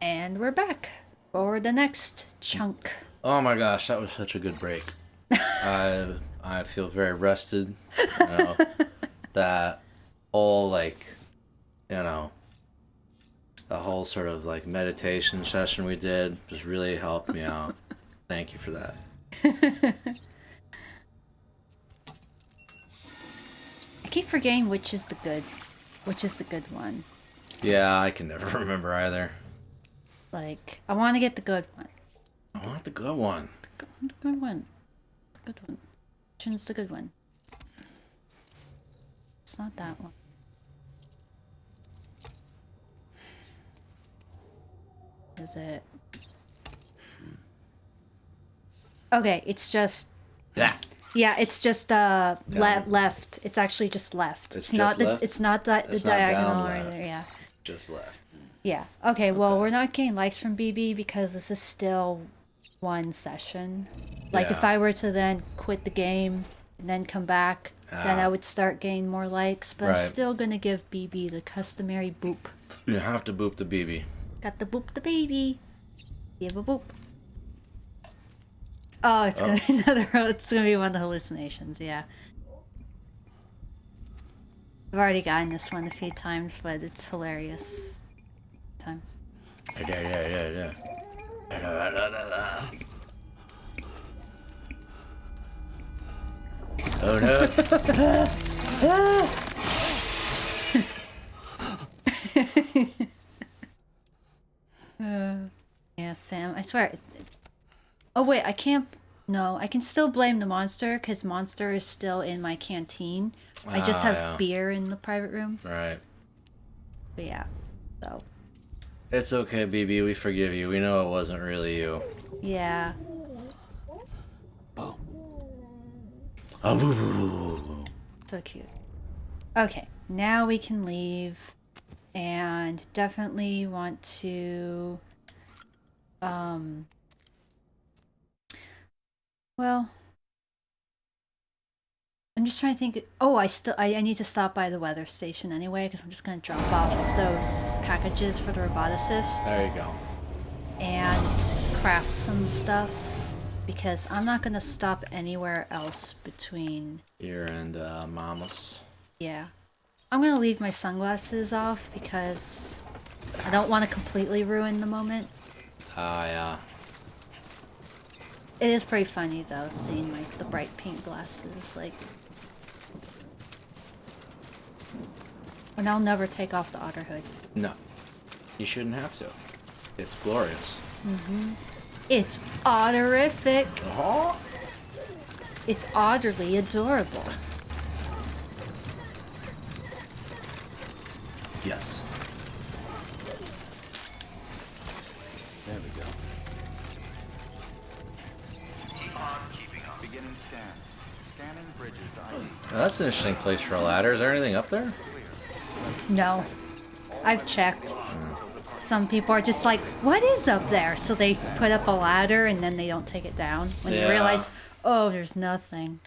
And we're back for the next chunk. Oh my gosh, that was such a good break. I feel very rested. You know, that whole you know, the whole sort of meditation session we did just really helped me out. Thank you for that. I keep forgetting which is the good one. Yeah, I can never remember either. Like, I want to get the good one. I want the good one. The good one. The good one. Which one's the good one? It's not that one. Is it? Okay, it's just... Yeah. Yeah, it's just left. It's actually just left. It's not just left? the, it's not the It's not diagonal down or left. either, yeah. Just left. Yeah. Okay, well, we're not getting likes from BB because this is still one session. Like, if Yeah. I were to then quit the game and then come back, then I would start getting more likes. But I'm Right. still gonna give BB the customary boop. You have to boop the BB. Got the boop the baby. Give a boop. Oh, it's gonna be another. It's gonna be one of the hallucinations. Yeah. I've already gotten this one a few times, but it's hilarious. Time. Yeah. Oh no. Yeah, Sam. I swear. Oh wait, I can't. No, I can still blame the monster because monster is still in my canteen. I just have yeah. beer in the private room. Right. But yeah, so It's okay, BB. We forgive you. We know it wasn't really you. yeah. Oh. Oh, boo, boo, boo, boo, boo. So cute. Okay, now we can leave, and definitely want to. Well, I'm just trying to think. Oh, I need to stop by the weather station anyway because I'm just gonna drop off those packages for the roboticist There you go. and craft some stuff because I'm not gonna stop anywhere else between. Here and Mama's. Yeah, I'm gonna leave my sunglasses off because I don't want to completely ruin the moment. Yeah. It is pretty funny though, seeing like the bright pink glasses. Like, and I'll never take off the otter hood. No. You shouldn't have to. It's glorious. It's otterific. Oh. It's otterly adorable. Yes. There we go. Beginning scan. Scanning bridges ID. Now, that's an interesting place for a ladder. Is there anything up there? No, I've checked. Some people are just like, what is up there? So they put up a ladder and then they don't take it down when they Yeah. realize, oh, there's nothing.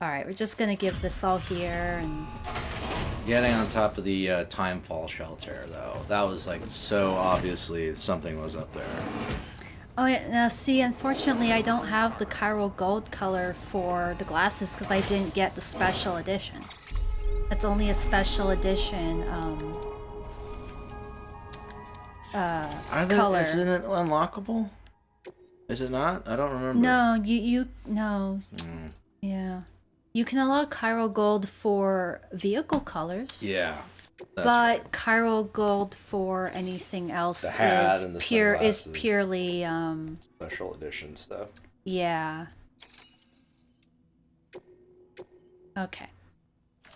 Alright, we're just gonna give this all here and... Getting on top of the timefall shelter, though. That was so obviously something was up there. Oh yeah, now see, unfortunately I don't have the Chiral Gold color for the glasses because I didn't get the special edition. That's only a special edition, color. Isn't it unlockable? Is it not? I don't remember. No, no. Yeah. You can unlock Chiral Gold for vehicle colors. Yeah. That's But right. Chiral Gold for anything else The hat is and the is sunglasses. purely Special edition stuff. yeah. Okay.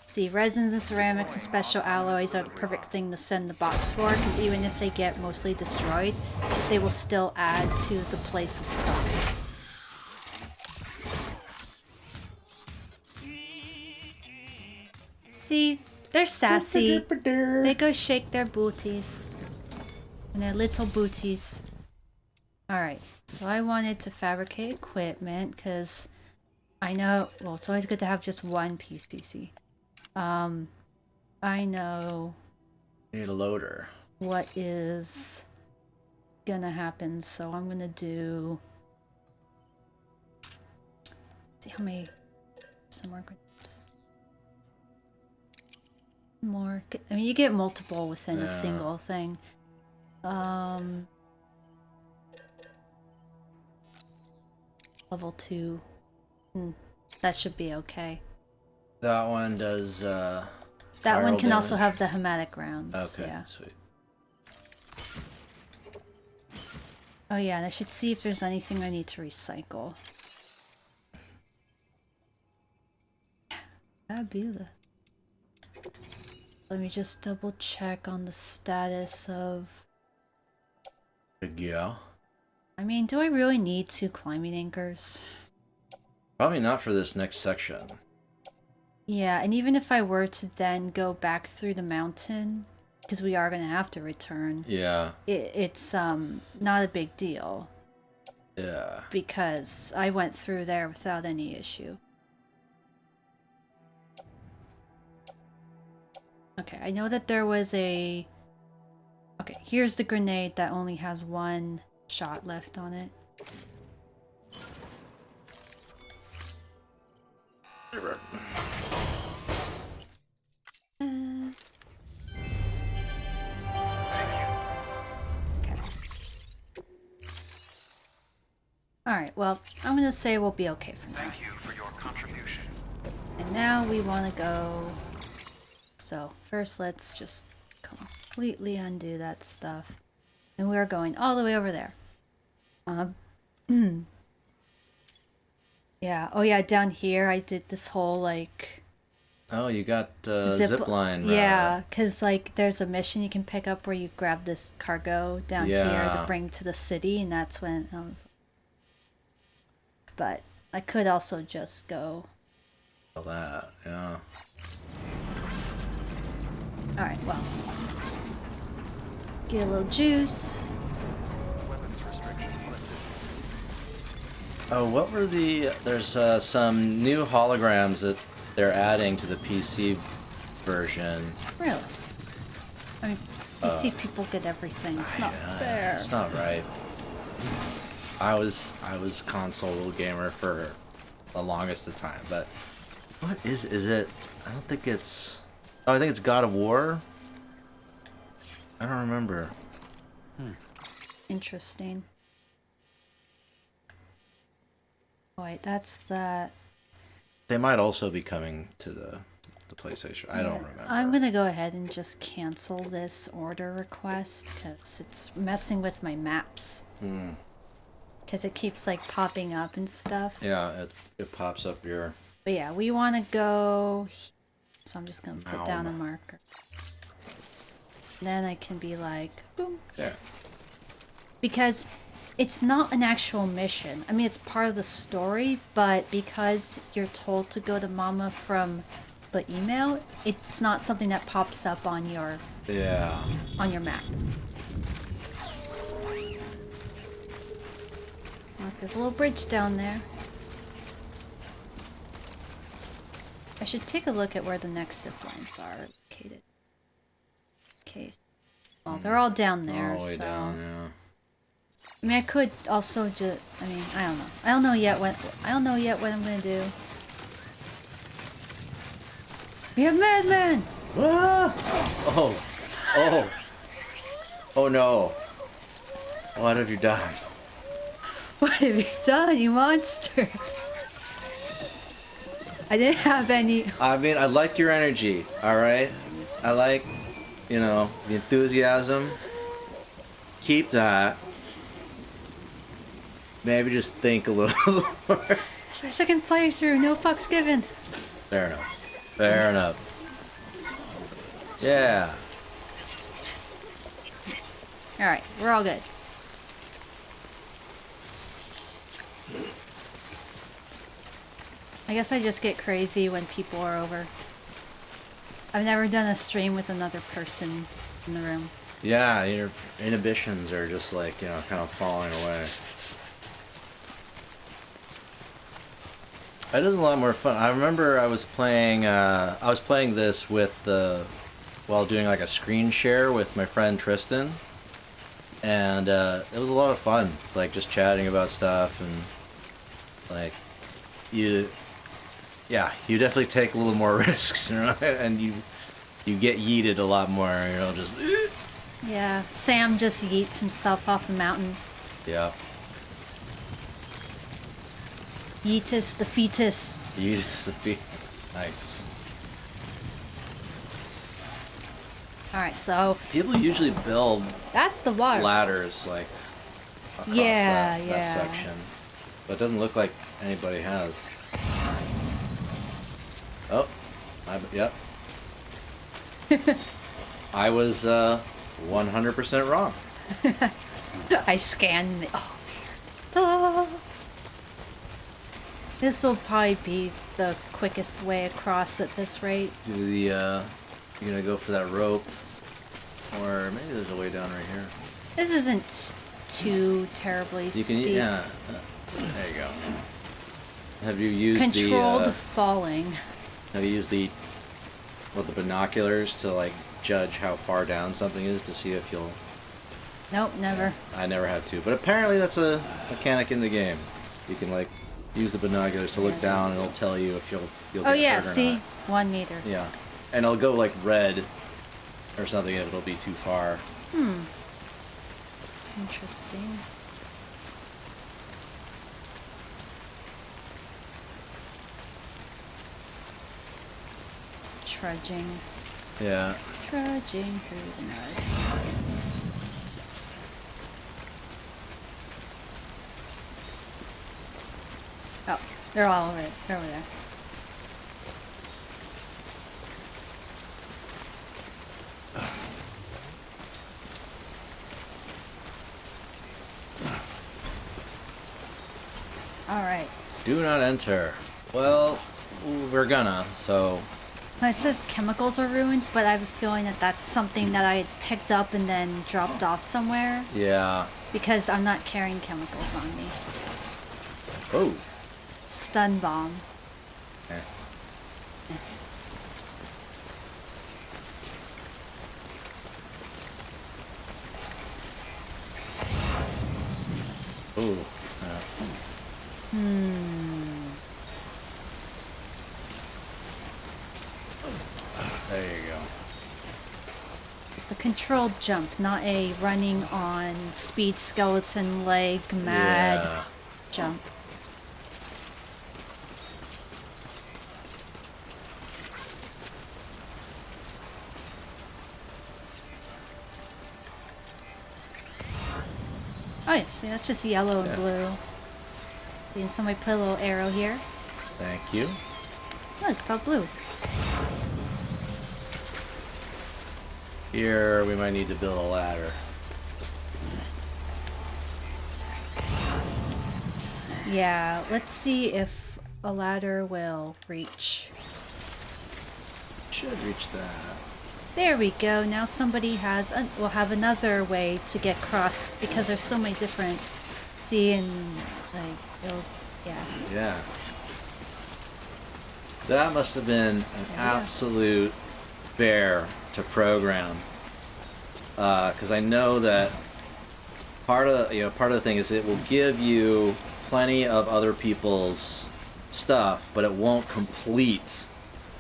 See, resins and ceramics and special alloys are the perfect thing to send the box for, because even if they get mostly destroyed, they will still add to the place's stock. See, they're sassy. They go shake their booties. And their little booties. Alright, so I wanted to fabricate equipment, because I know, well, it's always good to have just one PCC. I know Need a loader. what is gonna happen. So I'm gonna do. See how many. Some more grenades. More. I mean, you get multiple within a single thing. Level 2. That should be okay. That one does. That viral one can also damage? have the hematic rounds. Okay, Yeah. sweet. Oh yeah, and I should see if there's anything I need to recycle. That'd be the. Let me just double check on the status of. Yeah. I mean, do I really need 2 climbing anchors? Probably not for this next section. Yeah, and even if I were to then go back through the mountain, because we are going to have to return, Yeah. it's not a big deal. Yeah. Because I went through there without any issue. Okay, I know that there was a... Okay, here's the grenade that only has 1 shot left on it. Okay. Alright, well, I'm gonna say we'll be okay for now. Thank you for your contribution. And now we want to go... So, first let's just completely undo that stuff. And we're going all the way over there. Yeah, oh yeah, down here I did this whole, like... Oh, you got zip line. Yeah, because, like, there's a mission you can pick up where you grab this cargo down here to Yeah. bring to the city, and that's when I was... But I could also just go... All that, yeah. Alright, well. Get a little juice. Weapons restrictions lifted. Oh, what were the... There's some new holograms that they're adding to the PC version. Really? I mean, you see people get everything. It's not fair. It's not right. I was console gamer for the longest of time, but what is it? I don't think it's... Oh, I think it's God of War? I don't remember. Interesting. Oh, wait, that's that. They might also be coming to the PlayStation. I don't remember. I'm gonna go ahead and just cancel this order request because it's messing with my maps. Because it keeps like popping up and stuff. Yeah, it pops up your... But yeah, we want to go. So I'm just gonna put down a marker. Then I can be like, boom. There. Because it's not an actual mission. I mean, it's part of the story, but because you're told to go to Mama from the email, it's not something that pops up on your Yeah. map. Look, there's a little bridge down there. I should take a look at where the next zip lines are located. Okay. Well, they're all down there, All the way so... down, yeah. I mean, I could also just... I mean, I don't know. I don't know yet what I'm gonna do. We have madmen! Ah! Oh. Oh. Oh no. What have you done? What have you done, you monster? I didn't have any... I mean, I like your energy, alright? I like, you know, the enthusiasm. Keep that. Maybe just think a little more. It's my second playthrough, no fucks given. Fair enough. Fair enough. Yeah. Alright, we're all good. I guess I just get crazy when people are over. I've never done a stream with another person in the room. Yeah, your inhibitions are just like, you know, kind of falling away. It is a lot more fun. I remember I was playing this with the while doing like a screen share with my friend Tristan, and it was a lot of fun. Like just chatting about stuff and like you definitely take a little more risks, you know, and you get yeeted a lot more, you know, just Yeah, Sam just yeets himself off the mountain. yeah. Yeetus the fetus. Yeetus the feet. Nice. Alright, so People usually build that's the water. ladders like across Yeah, that yeah. section, but it doesn't look like anybody has. Oh, yep. I was 100% wrong. I scanned. Oh, weird. Ah. This will probably be the quickest way across at this rate. Do the you're gonna go for that rope, or maybe there's a way down right here. This isn't too terribly You can steep. yeah. There you go. Have you used Controlled the falling. have you used the binoculars to like judge how far down something is to see if you'll? Nope, never. I never had to, but apparently that's a mechanic in the game. You can like use the binoculars to look down, and it'll tell you if you'll Oh get yeah, hurt or see? not. 1 meter. Yeah, and it'll go like red or something if it'll be too far. Interesting. Just trudging. Yeah. Trudging through the mud. Oh, they're all over it. They're over there. Alright. Do not enter. Well, we're gonna, so... Well, it says chemicals are ruined, but I have a feeling that that's something that I had picked up and then dropped off somewhere. Yeah. Because I'm not carrying chemicals on me. Oh. Stun bomb. Eh. Ooh. There you go. It's a controlled jump, not a running on speed skeleton leg mad Yeah. jump. Oh yeah, see that's just yellow and Yeah. blue. See, somebody put a little arrow here. Thank you. Look, it's all blue. Here, we might need to build a ladder. Yeah, let's see if a ladder will reach. Should reach that. There we go. Now somebody will have another way to get across because there's so many different. See, and like yeah. Yeah. That must have been an Yeah. absolute bear to program. Because I know that part of the thing is it will give you plenty of other people's stuff, but it won't complete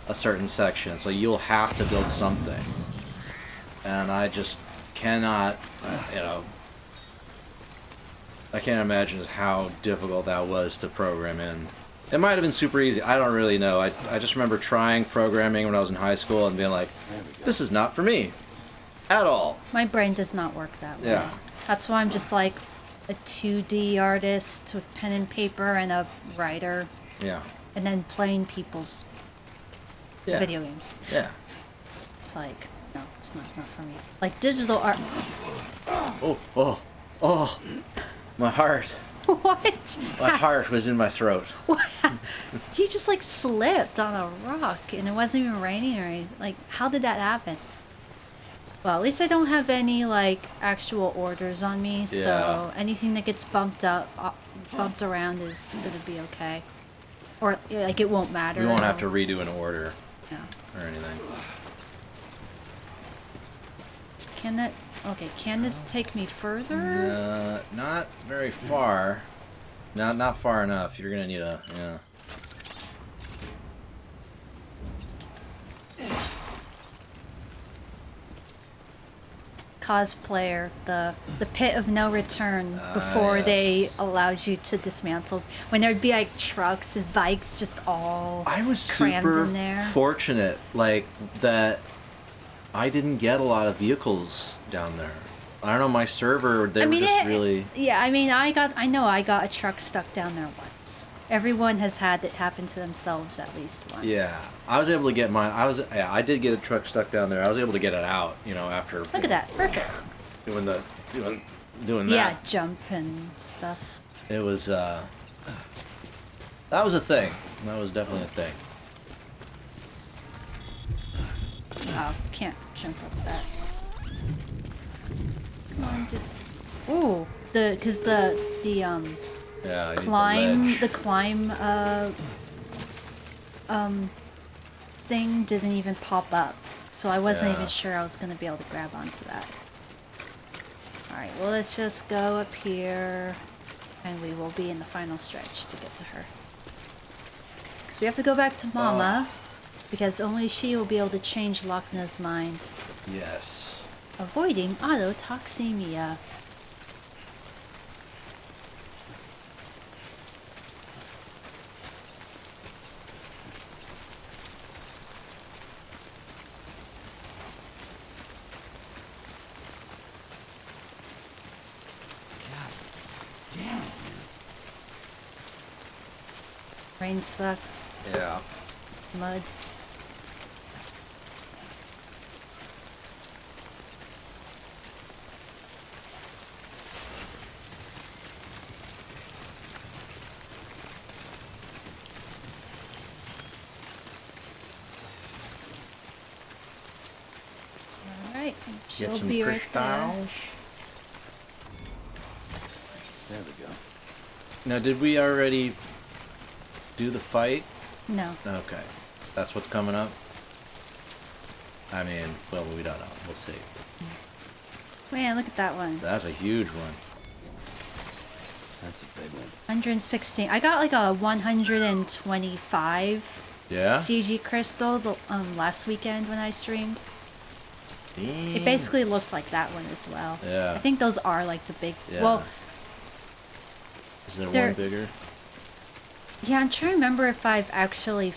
a certain section. So you'll have to build something. And I just cannot, I can't imagine just how difficult that was to program in. It might have been super easy. I don't really know. I just remember trying programming when I was in high school and being like, this is not for me. At all. My brain does not work that way. Yeah. That's why I'm just like a 2D artist with pen and paper and a writer, Yeah. and then playing people's Yeah. video games. Yeah. It's like, no, it's not for me. Like digital art. Oh. My heart. What? My heart was in my throat. What? He just like slipped on a rock and it wasn't even raining or anything. Like, how did that happen? Well, at least I don't have any like actual orders on me, so Yeah. anything that gets bumped around is gonna be okay. Or like it won't matter. We won't have to redo an order Yeah. or anything. Can it... Okay, can this take me further? Not very far. Not far enough. You're gonna need a... Yeah. Cosplayer, the pit of no return before yes. they allowed you to dismantle. When there'd be like trucks and bikes just all I was crammed super in there. fortunate, like, that I didn't get a lot of vehicles down there. I don't know, my server, they were just really... Yeah, I mean, I know I got a truck stuck down there once. Everyone has had it happen to themselves at least once. Yeah, I was able to get I did get a truck stuck down there. I was able to get it out, after... Look at that, perfect. Doing that. Yeah, jump and stuff. It was, that was a thing. That was definitely a thing. Oh, can't jump up that. Come on, just... Ooh, because the Yeah, I climb, need the climb, thing didn't even pop up. So I wasn't even sure I was going to be able to grab onto that. Alright, well let's just go up here, and we will be in the final stretch to get to her. Because we have to go back to Mama, because only she will be able to change Lockne's mind. Yes. Avoiding autotoxemia. Rain sucks. Yeah. Mud. Alright, she'll be right there. There we go. Now, did we already do the fight? No. Okay. That's what's coming up? I mean, well, we don't know. We'll see. Man, look at that one. That's a huge one. That's a big one. 116. I got like a 125 Yeah? CG crystal last weekend when I streamed. Damn. It basically looked like that one as well. Yeah. I think those are like the big... Yeah. Well, Is there they're- one bigger? yeah, I'm trying to remember if I've actually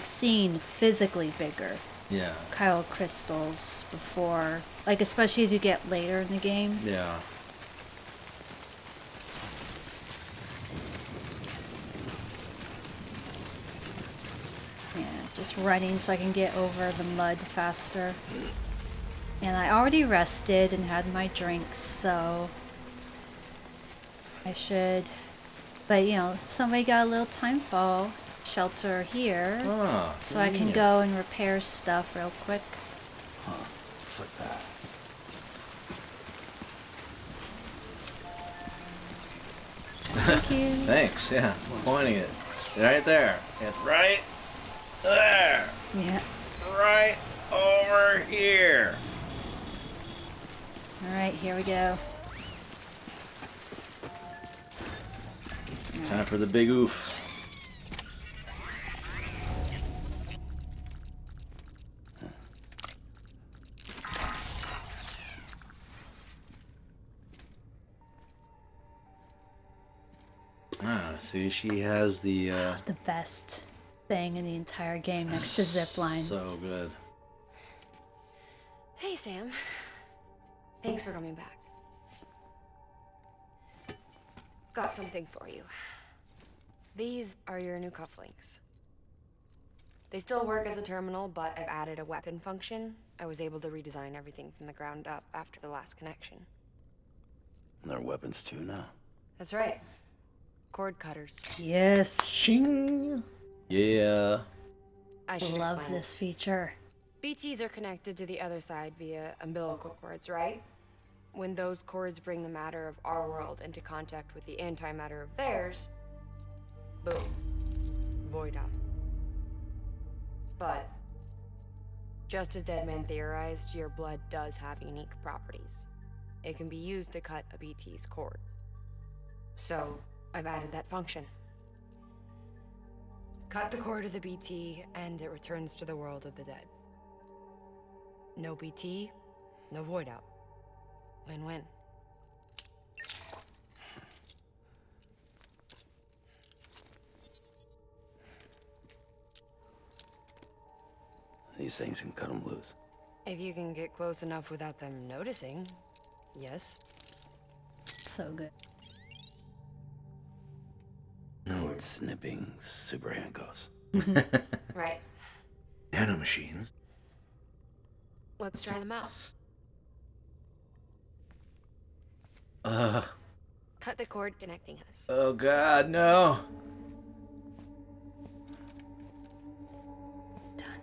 seen physically bigger Yeah. Kyle crystals before. Like, especially as you get later in the game. Yeah. Yeah, just running so I can get over the mud faster. And I already rested and had my drinks, so I should... But, somebody got a little timefall shelter here, Ah, so I can go and repair stuff real quick. Huh. Just like that. Thank you. Thanks, yeah. Pointing it. Right there. It's right there. Yeah. Right over here. Alright, here we go. Time for the big oof. Ah, see, she has the, The best thing in the entire game next to zip lines. So good. Hey, Sam. Thanks for coming back. Got something for you. These are your new cufflinks. They still work as a terminal, but I've added a weapon function. I was able to redesign everything from the ground up after the last connection. And they're weapons too now. That's right. Cord cutters. Yes. Shing. Yeah. I should Love explain. this feature. BTs are connected to the other side via umbilical cords, right? When those cords bring the matter of our world into contact with the antimatter of theirs, boom. Void up. But Just as Deadman theorized, your blood does have unique properties. It can be used to cut a BT's cord. So, I've added that function. Cut the cord of the BT, and it returns to the world of the dead. No BT, no void out. Win-win. These things can cut them loose. If you can get close enough without them noticing, yes. So good. Cord snipping super handcuffs. Right. Nanomachines. Let's try them out. Cut the cord connecting us. Oh god, no. Done.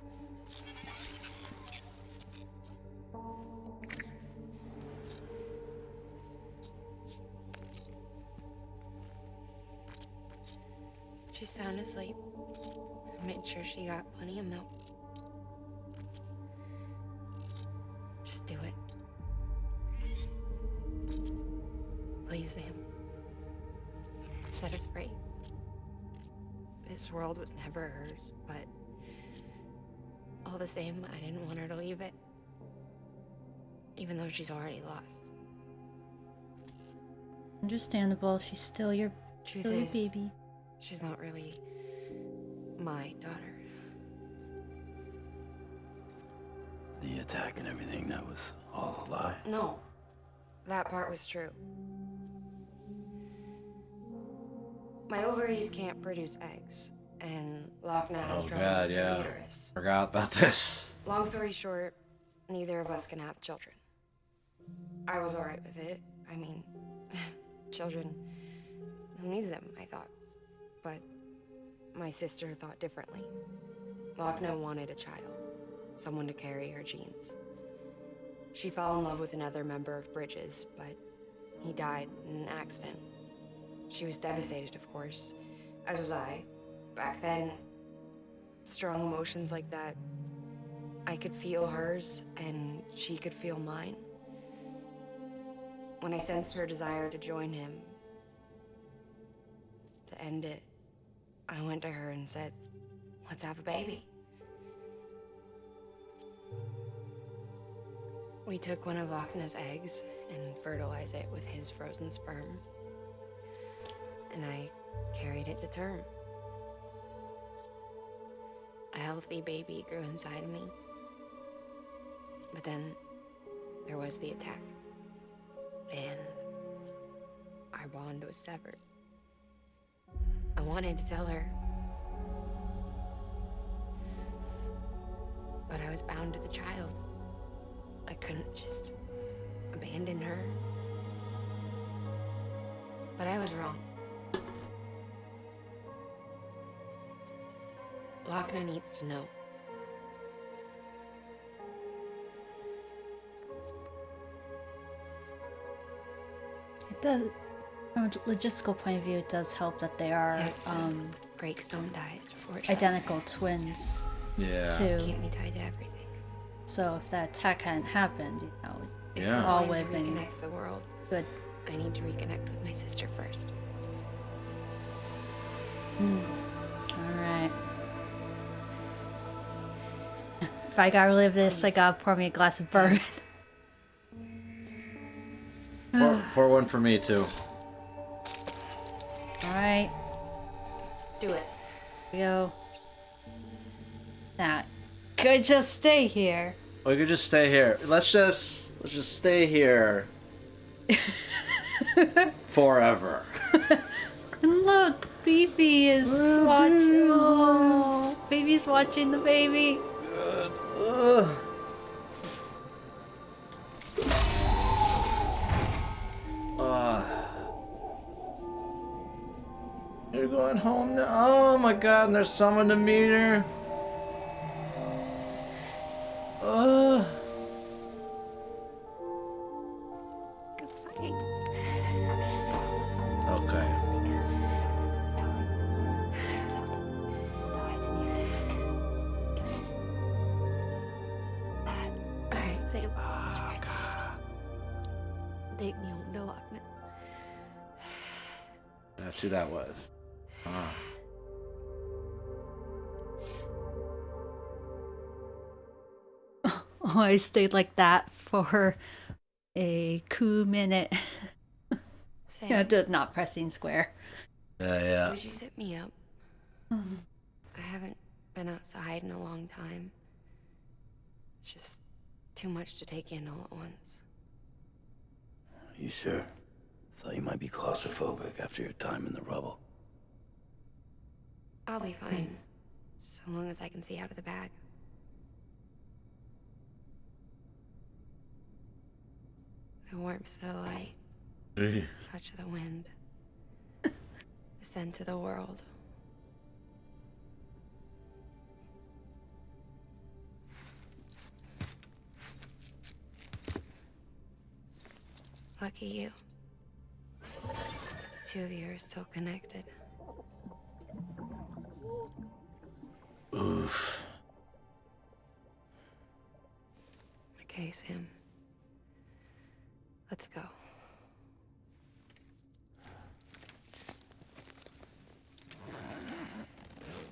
She's sound asleep. I made sure she got plenty of milk. Just do it. Please, Sam. Set us free. This world was never hers, but all the same, I didn't want her to leave it. Even though she's already lost. Understandable. She's still your Truth little is, baby. she's not really my daughter. The attack and everything, that was all a lie. No, that part was true. My ovaries can't produce eggs, and Lockne has Oh trouble god, with yeah. her uterus. Forgot about this. Long story short, neither of us can have children. I was alright with it. I mean, children, who needs them, I thought. But my sister thought differently. Lockne wanted a child, someone to carry her genes. She fell in love with another member of Bridges, but he died in an accident. She was devastated, of course, as was I. Back then, strong emotions like that, I could feel hers, and she could feel mine. When I sensed her desire to join him, to end it, I went to her and said, let's have a baby. We took one of Lockne's eggs and fertilized it with his frozen sperm. And I carried it to term. A healthy baby grew inside of me. But then there was the attack. And our bond was severed. I wanted to tell her. But I was bound to the child. I couldn't just abandon her. But I was wrong. Lockne needs to know. It does, from a logistical point of view, it does help that they are Break some ties before identical twins, Yeah. too. Keep me tied to everything. So if that attack hadn't happened, If Yeah. I'm all going would to have been reconnect the world, good. I need to reconnect with my sister first. Alright. If I gotta relive this, I gotta pour me a glass of bourbon. Pour one for me too. Alright, Do it. we go. Now, could just stay here. We could just stay here. Let's just stay here. Forever. And look, Beefy is watching. Oh, baby's watching the baby. Ugh. You're going home now. Oh my god, and there's someone to meet her. Goodbye. Okay. Because died in the attack. take me home to Lockne. That's who that was. Ah. Oh, I stayed like that for a cool minute. Sam, Yeah, not pressing square. Yeah. would you sit me up? I haven't been outside in a long time. It's just too much to take in all at once. You sure? Thought you might be claustrophobic after your time in the rubble. I'll be fine, so long as I can see out of the bag. The warmth of the light, touch of the wind, the scent of the world. Lucky you. The two of you are still connected. Oof. Okay, Sam. Let's go.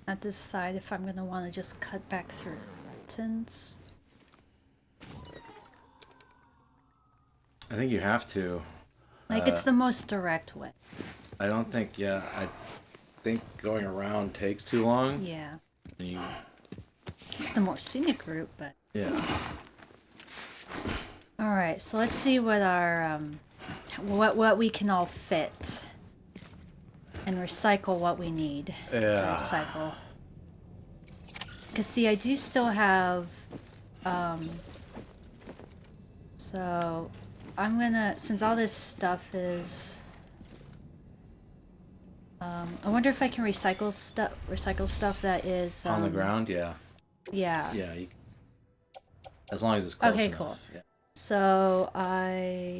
I have to decide if I'm gonna want to just cut back through mountains. I think you have to. Like, it's the most direct way. I don't think, yeah, I think going around takes too long. Yeah. You, It's the more scenic route, but... yeah. Alright, so let's see what our, what we can all fit. And recycle what we need to Yeah. recycle. Because, see, I do still have, so... I'm gonna, since all this stuff is... I wonder if I can recycle stuff that is... On the ground, yeah. Yeah. Yeah, you, as long as it's close Okay, enough. cool. Yeah. So, I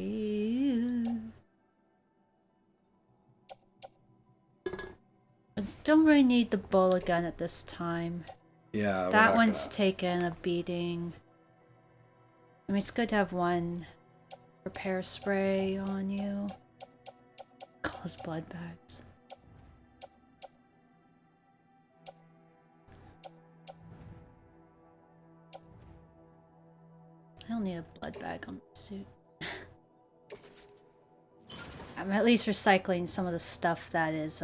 don't really need the bullet gun at this time. Yeah, we're That not one's gonna- taken a beating. I mean, it's good to have one repair spray on you. Cause blood bags. I don't need a blood bag on my suit. I'm at least recycling some of the stuff that is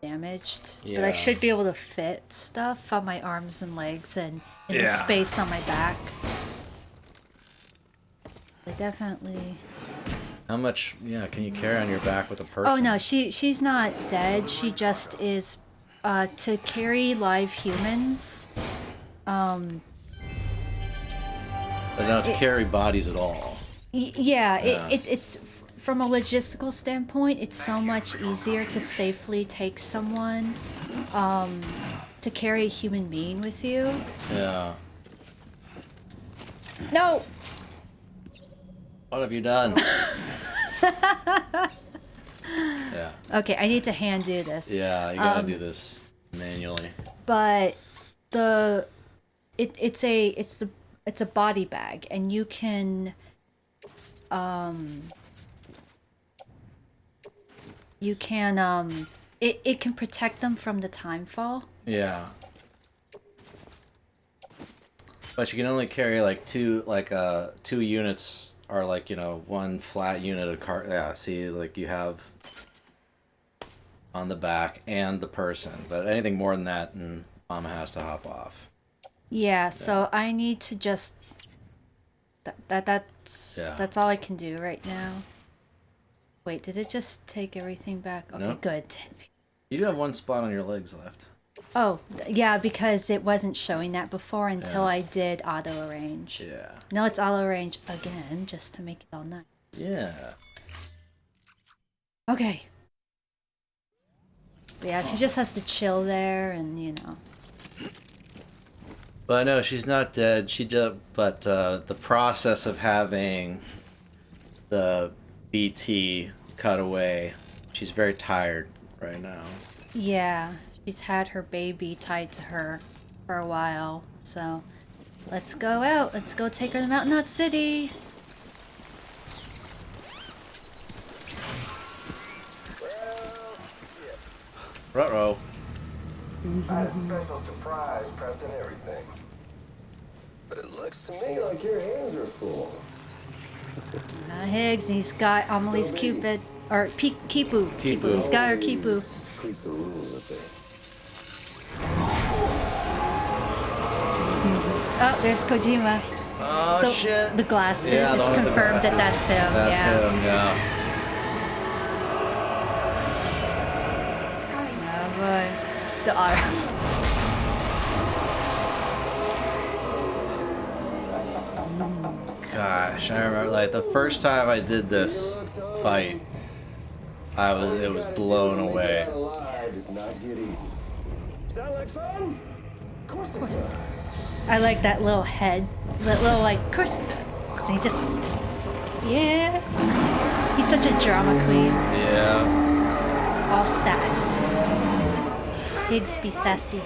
damaged. But I Yeah. should be able to fit stuff on my arms and legs and in the Yeah. space on my back. I definitely... How much, yeah, can you carry on your back with a person? Oh no, she's not dead. She just is to carry live humans. But not to carry bodies at all. Yeah, it's from a logistical standpoint, it's so much easier to safely take someone to carry a human being with you. Yeah. No. What have you done? Yeah. Okay, I need to hand do this. Yeah, you gotta do this manually. But it's a body bag, and you can it can protect them from the time fall. Yeah. But you can only carry like two units are like, you know, one flat unit of car. Yeah, see, like you have on the back and the person, but anything more than that, and Mama has to hop off. Yeah, so I need to just that's all I can do right now. Wait, did it just take everything back? Okay, No. good. You do have one spot on your legs left. Oh, yeah, because it wasn't showing that before until Yeah. I did auto arrange. Yeah. Now it's auto arrange again, just to make it all nice. Yeah. Okay. Yeah, she just has to chill there, and you know. But no, she's not dead. She did, but the process of having the BT cut away, she's very tired right now. Yeah, she's had her baby tied to her for a while, so let's go out. Let's go take her to Mountain Knot City. Ruh-roh. I had a special surprise prepped and everything. But it looks to me like your hands are full. Higgs, he's got Amelie's Cupid. Or Kipu. Kipu. He's got her Kipu. Tweak the rules a bit. Oh, there's Kojima. Oh, So, shit. the glasses. Yeah, the it's one with the confirmed that glasses. that's him. That's yeah. him, yeah. Oh boy. The auto. Gosh, I remember like the first time I did this fight, it was blown away. Alive does not get eaten. Sound like fun? Of course it does. I like that little head. That little, like, of course it does. He just. Yeah. He's such a drama queen. Yeah. All sass. Higgs be sassy.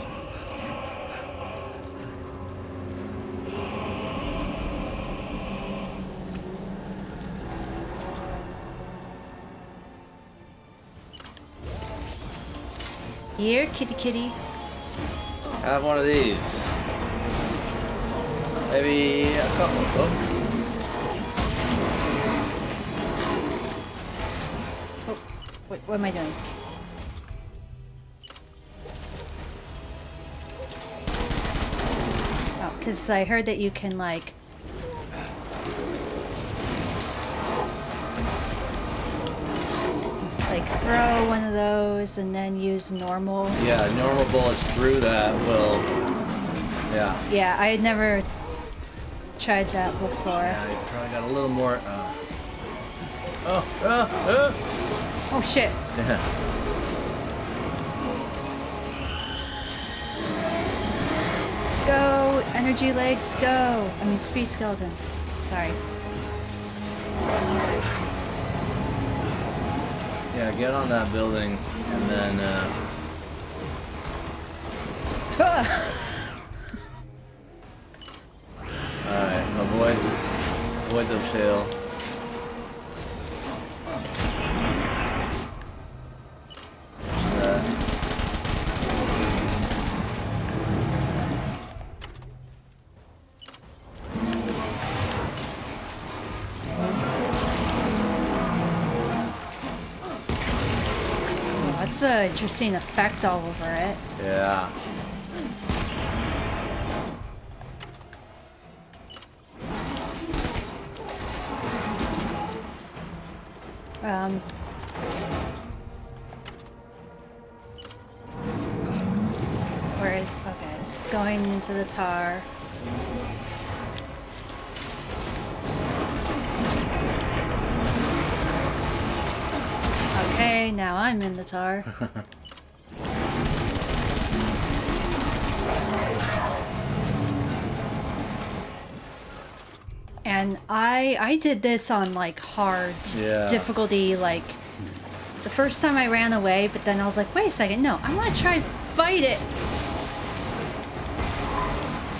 Here, kitty kitty. Have one of these. Maybe a couple. Oh. Oh, wait, what am I doing? Oh, because I heard that you can, like... like, throw one of those and then use normal. Yeah, normal bullets through that will. Yeah. Yeah, I had never tried that before. Yeah, you probably got a little more. Oh shit. Yeah. Go! Energy legs, go! I mean, speed skeleton. Sorry. Yeah, get on that building and then. Alright, avoid the tail. That's an interesting effect all over it. Yeah. Where is... okay, it's going into the tar. Okay, now I'm in the tar. And I did this on like hard difficulty, like the first time I ran away, but then I was like, wait a second, no, I want to try fight it.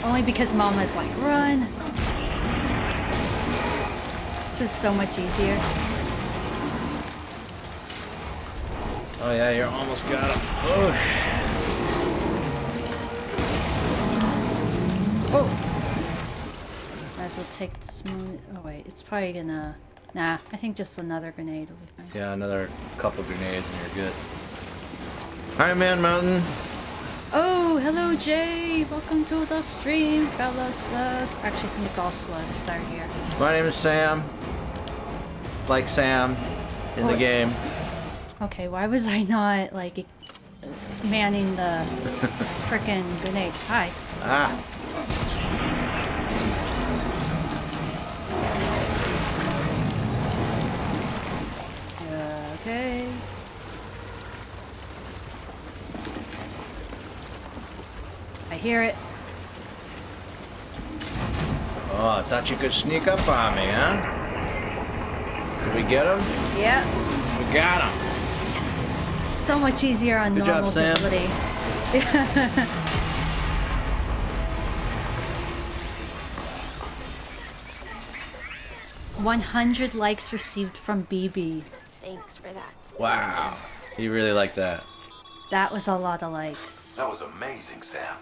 Only because Mama's like, run. This is so much easier. Oh yeah, you almost got him. Oh. Oh. Might as well take the smooth. Oh wait, it's probably gonna. Nah, I think just another grenade will be fine. Yeah, another couple grenades and you're good. Alright, Man Mountain. Oh, hello Jay! Welcome to the stream, fellow slug. Actually, I think it's all slug to start here. My name is Sam. Like Sam in the game. Okay, why was I not like manning the frickin' grenade? Hi. Ah. Okay. I hear it. Oh, I thought you could sneak up on me, huh? Did we get him? Yeah. We got him. So much easier on Good normal job, Sam. difficulty. 100 likes received from BB. Thanks for that. Wow. He really liked that. That was a lot of likes. That was amazing, Sam.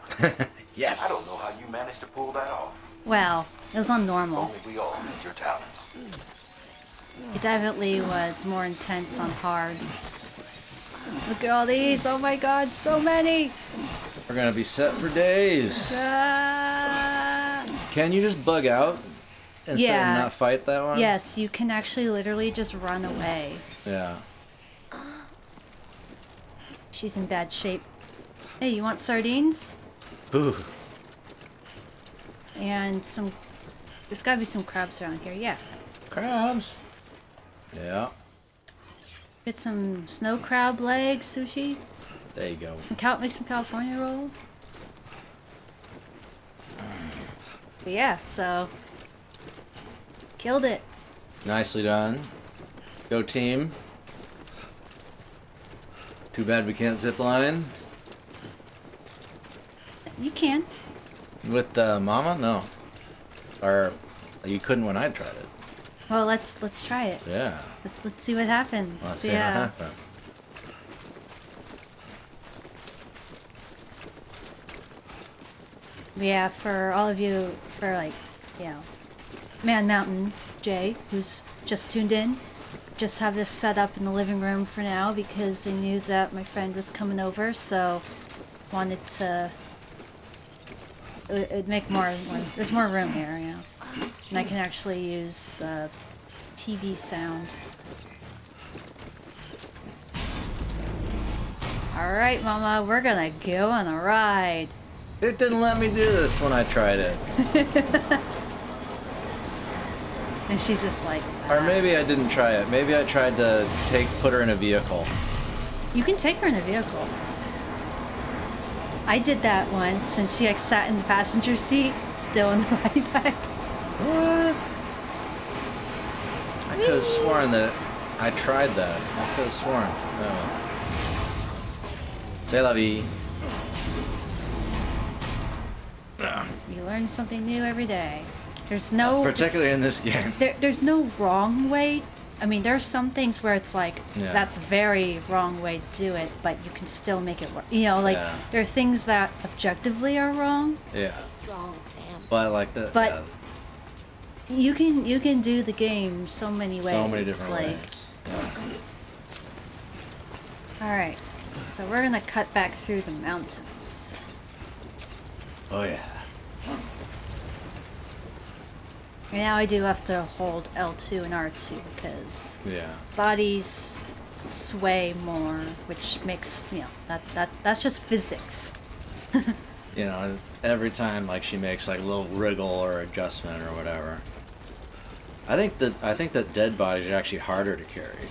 Yes. I don't know how you managed to pull that off. Well, it was on normal. Only we all need your talents. It definitely was more intense on hard. Look at all these! Oh my god, so many! We're gonna be set for days. Ah! Can you just bug out instead Yeah. of not fight that one? Yes, you can actually literally just run away. Yeah. She's in bad shape. Hey, you want sardines? Ooh. And some... There's gotta be some crabs around here, yeah. Crabs. Yeah. Get some snow crab legs, sushi. There you go. Make some California roll. But yeah, so... Killed it. Nicely done. Go team. Too bad we can't zip line. You can. With Mama? No. Or you couldn't when I tried it. Well, let's try it. Yeah. Let's see what happens. Let's see what yeah. happens. Yeah, for all of you, for like, you know, Man Mountain Jay, who's just tuned in, just have this set up in the living room for now because I knew that my friend was coming over, so wanted to. It'd make more. There's more room here, you know, and I can actually use the TV sound. All right, Mama, we're gonna go on a ride. It didn't let me do this when I tried it. And she's just like, Or maybe I didn't try it. Maybe I tried to put her in a vehicle. you can take her in a vehicle. I did that once, and she like sat in the passenger seat, still in the ride back. What? I could have sworn that I tried that. I could have sworn. No. C'est la vie. You learn something new every day. There's no Particularly in this game. there's no wrong way. I mean, there's some things where it's like Yeah. that's very wrong way to do it, but you can still make it work. You know, like Yeah. there are things that objectively are wrong, Yeah. Strong, Sam. But like the but you can do the game so many ways. so many different like, ways. Yeah. All right, so we're gonna cut back through the mountains. Oh yeah. Now I do have to hold L2 and R2 because Yeah. bodies sway more, which makes, you know, that's just physics. You know, every time like she makes like a little wriggle or adjustment or whatever. I think that dead bodies are actually harder to carry.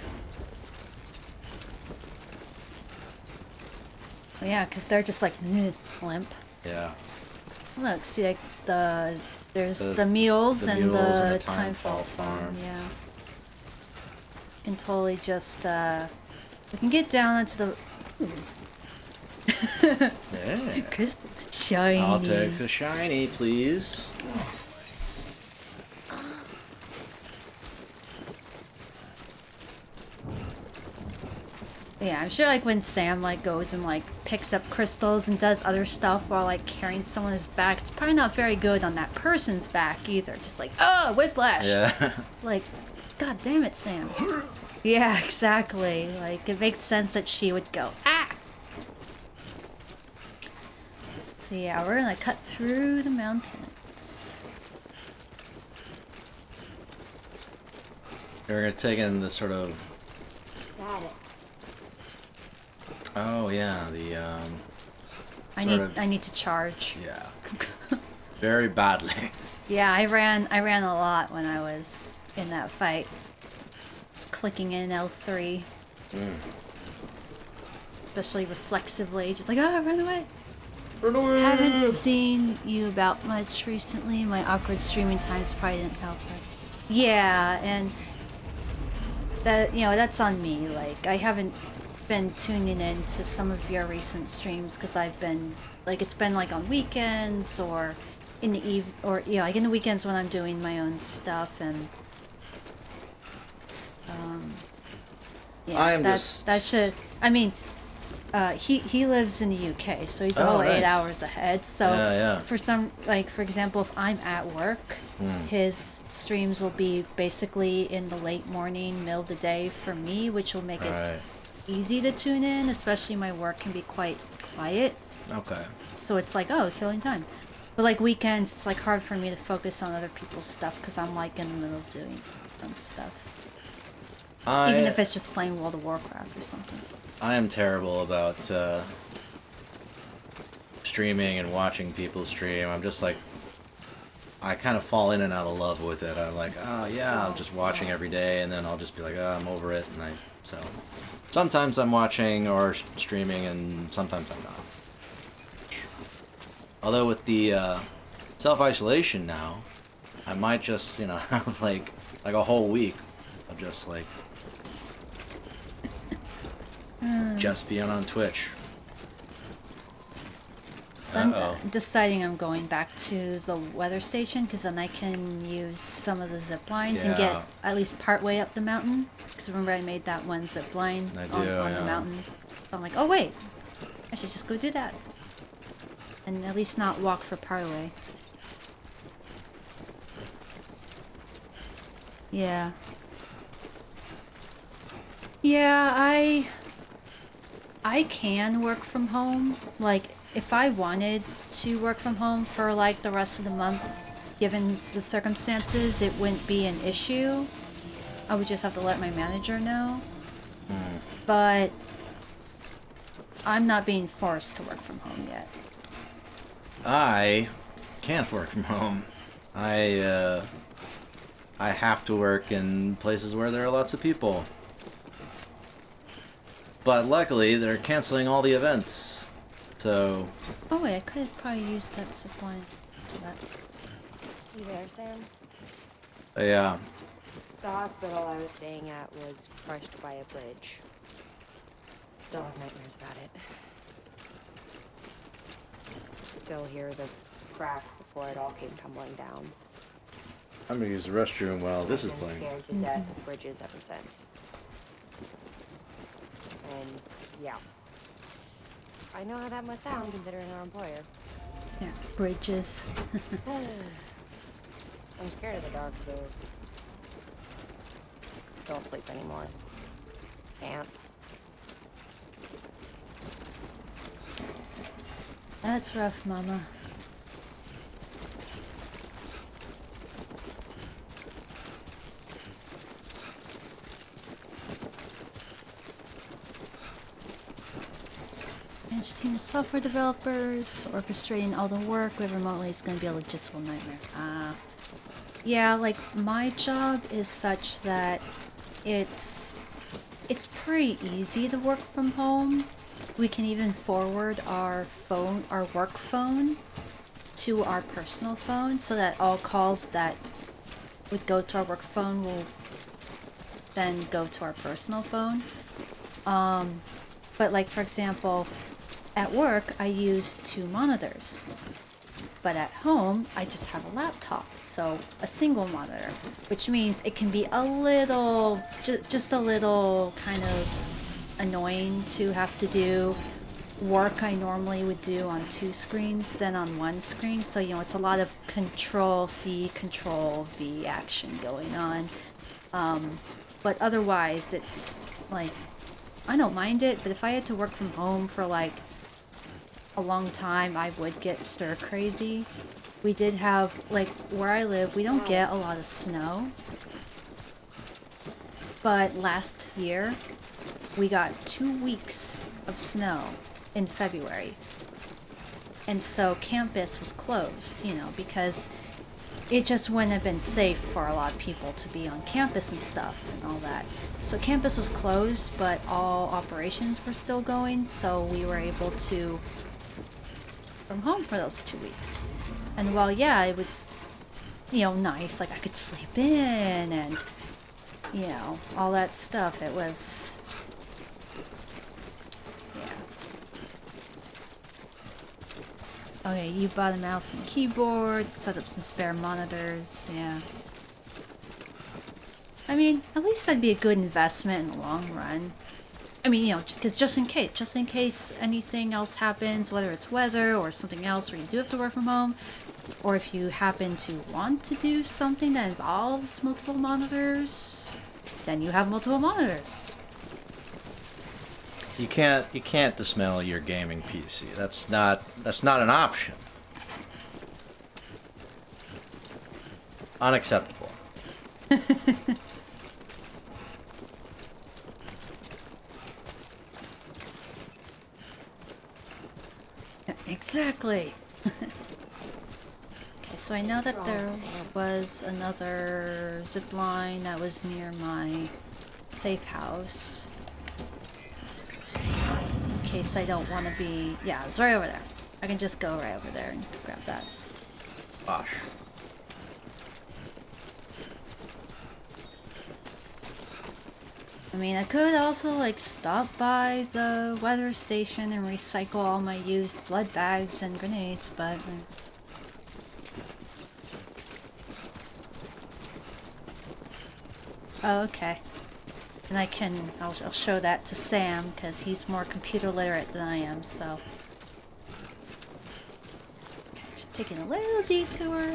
Yeah, because they're just like limp. Yeah. Look, see, like there's The- the mules the and mules the and the timefall Timefall farm. Yeah. Can totally just we can get down into the Yeah. crystal shiny. I'll take the shiny, please. Yeah, I'm sure like when Sam like goes and like picks up crystals and does other stuff while like carrying someone's back, it's probably not very good on that person's back either. Just like, oh, whiplash. Yeah. Like, god damn it, Sam. Yeah, exactly. Like it makes sense that she would go, ah. So yeah, we're gonna cut through the mountains. We're gonna take in the sort of. Got it. Oh yeah, the I need to charge. Yeah. Very badly. Yeah, I ran a lot when I was in that fight. Just clicking in L3. Especially reflexively, just like, oh, run away. Run away. Haven't seen you about much recently. My awkward streaming times probably didn't help her. Yeah, and that, you know, that's on me. Like, I haven't been tuning in to some of your recent streams because I've been, like, it's been like on weekends or in the or yeah, like in the weekends when I'm doing my own stuff and yeah, I am that just- that should. I mean, He lives in the UK, so he's Oh, all 8 nice. hours ahead. So Yeah. for some, like for example, if I'm at work, his streams will be basically in the late morning, middle of the day for me, which will make it Right. easy to tune in. Especially my work can be quite quiet, Okay. so it's like, oh, killing time. But like weekends, it's like hard for me to focus on other people's stuff because I'm like in the middle of doing some stuff. Even if it's just playing World of Warcraft or something. I am terrible about streaming and watching people stream. I'm just like, I kind of fall in and out of love with it. I'm like, oh yeah, I'm just watching every day, and then I'll just be like, oh, I'm over it, and so sometimes I'm watching or streaming, and sometimes I'm not. Although with the self-isolation now, I might just, have like a whole week of just like just being on Twitch. So I'm deciding I'm going back to the weather station because then I can use some of the zip lines and get Yeah. at least part way up the mountain. Because remember I made that one zip line on the yeah. mountain. So I'm like, oh wait, I should just go do that. And at least not walk for part way. Yeah. Yeah, I can work from home. Like, if I wanted to work from home for like the rest of the month, given the circumstances, it wouldn't be an issue. I would just have to let my manager know. But I'm not being forced to work from home yet. I can't work from home. I have to work in places where there are lots of people. But luckily, they're canceling all the events. So, Oh wait, I could have probably used that supply to that. You there, Sam? yeah. The hospital I was staying at was crushed by a bridge. Still have nightmares about it. Still hear the crack before it all came tumbling down. I'm gonna use the restroom while this is Been playing. scared to death of bridges ever since. And yeah, I know how that must sound considering our employer. Yeah, bridges. I'm scared of the dark, so don't sleep anymore. Can't. That's rough, Mama. Manage team of software developers, orchestrating all the work, live remotely is going to be a logistical nightmare. Yeah, like my job is such that it's pretty easy to work from home. We can even forward our work phone to our personal phone so that all calls that would go to our work phone will then go to our personal phone. But like for example, at work I use 2 monitors. But at home, I just have a laptop, so a single monitor, which means it can be a little, just a little kind of annoying to have to do work I normally would do on 2 screens than on 1 screen. So, it's a lot of Control-C, Control-V action going on. But otherwise, it's like, I don't mind it, but if I had to work from home for like a long time, I would get stir crazy. We did have, like, where I live, we don't get a lot of snow. But last year, we got 2 weeks of snow in February. And so campus was closed, because it just wouldn't have been safe for a lot of people to be on campus and stuff and all that. So campus was closed, but all operations were still going, so we were able to from home for those 2 weeks. And while yeah, it was nice, like I could sleep in and all that stuff, it was okay. You bought a mouse and keyboard, set up some spare monitors. Yeah, I mean, at least that'd be a good investment in the long run. I mean, you know, because just in case anything else happens, whether it's weather or something else where you do have to work from home, or if you happen to want to do something that involves multiple monitors, then you have multiple monitors. You can't dismantle your gaming PC. That's not an option. Unacceptable. Exactly. Okay, so I know that there was another zip line that was near my safe house. In case I don't want to be... Yeah, it's right over there. I can just go right over there and grab that. Gosh. I mean, I could also, like, stop by the weather station and recycle all my used blood bags and grenades, but... Oh, okay. And I'll show that to Sam, because he's more computer literate than I am, so... Okay, just taking a little detour.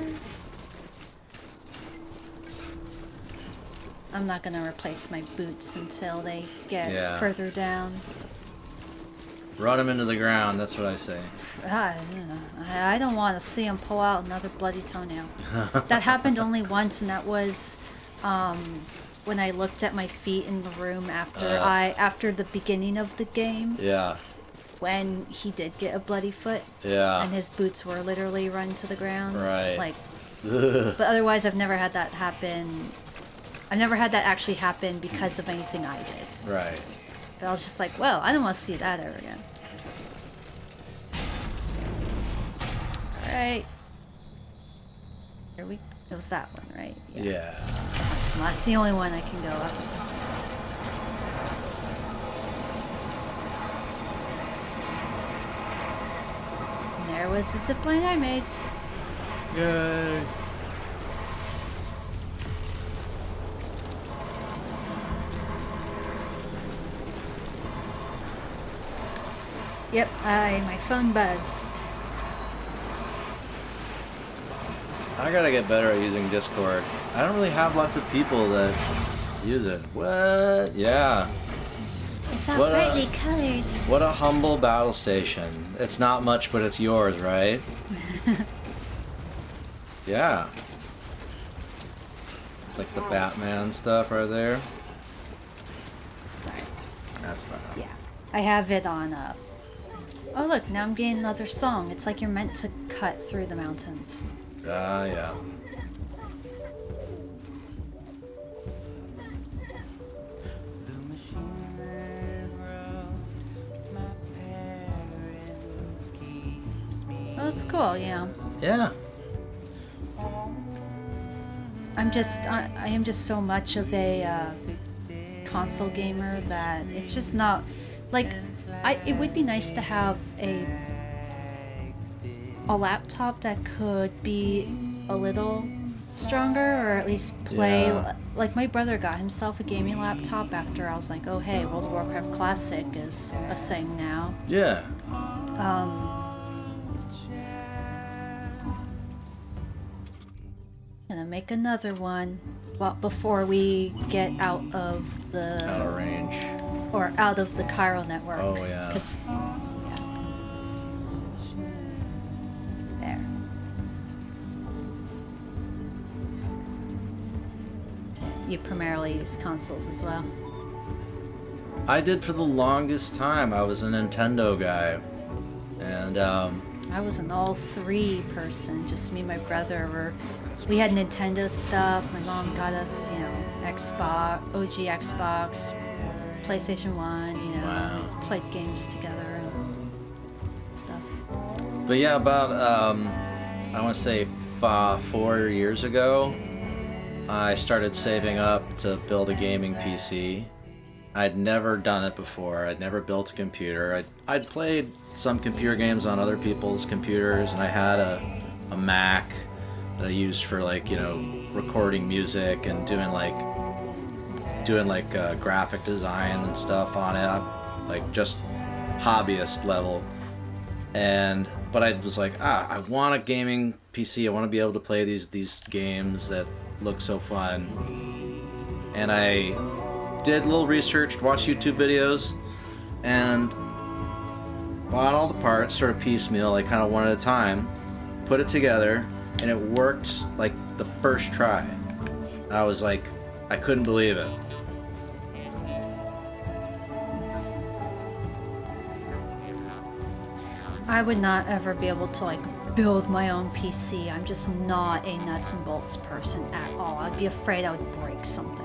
I'm not gonna replace my boots until they get further down. Run them into the ground, that's what I say. I don't want to see him pull out another bloody toenail. That happened only once, and that was when I looked at my feet in the room after the beginning of the game. Yeah. When he did get a bloody foot. Yeah. And his boots were literally run to the ground. Right. Like, but otherwise, I've never had that happen. I've never had that actually happen because of anything I did. Right. But I was just like, well, I don't want to see that ever again. Alright. It was that one, right? Yeah. Well, that's the only one I can go up. And there was the zipline I made. Yay. Yep, my phone buzzed. I gotta get better at using Discord. I don't really have lots of people that use it. What? Yeah. It's all What brightly colored. What a humble battle station. It's not much, but it's yours, right? Yeah. It's like the Batman stuff right there. Sorry. That's fine. Yeah. I have it on, Oh look, now I'm getting another song. It's like you're meant to cut through the mountains. Yeah. Oh, that's cool, yeah. Yeah. I am just so much of a console gamer that it's just not like it would be nice to have a laptop that could be a little stronger, or at least play. Yeah. Like my brother got himself a gaming laptop after I was like, oh hey, World of Warcraft Classic is a thing now. Yeah. Gonna make another one, well, before we get out of the Out of range. or out of the chiral network. Oh, yeah. 'Cause- yeah. There. You primarily use consoles as well. I did for the longest time. I was a Nintendo guy. And, I was an all three person. Just me and my brother we had Nintendo stuff. My mom got us, Xbox, OG Xbox, PlayStation 1, Wow. we played games together and stuff. But yeah, about, I want to say 4 years ago, I started saving up to build a gaming PC. I'd never done it before. I'd never built a computer. I'd played some computer games on other people's computers, and I had a Mac that I used for, recording music and doing, doing like graphic design and stuff on it. I'm like just hobbyist level. But I was like, I want a gaming PC. I want to be able to play these games that look so fun. And I did a little research, watched YouTube videos, and bought all the parts, sort of piecemeal, like kind of one at a time, put it together, and it worked like the first try. I was like, I couldn't believe it. I would not ever be able to like build my own PC. I'm just not a nuts and bolts person at all. I'd be afraid I would break something.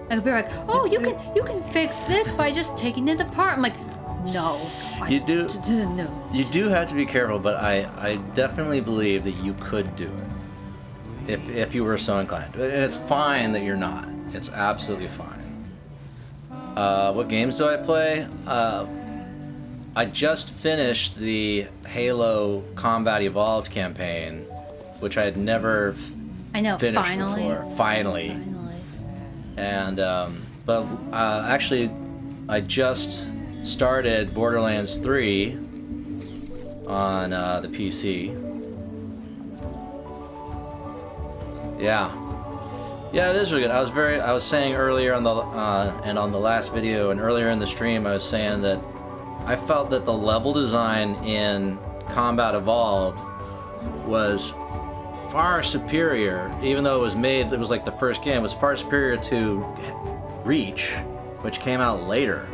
I'd be like, oh, you can fix this by just taking it apart. I'm like, no. You do. No. You do have to be careful, but I definitely believe that you could do it if you were so inclined. And it's fine that you're not. It's absolutely fine. What games do I play? I just finished the Halo Combat Evolved campaign, which I had never finished finally. before. Finally. And but actually, I just started Borderlands 3 on the PC. Yeah, it is really good. I was saying earlier on the and on the last video and earlier in the stream, I was saying that I felt that the level design in Combat Evolved was far superior, even though it was like the first game, was far superior to Reach, which came out later.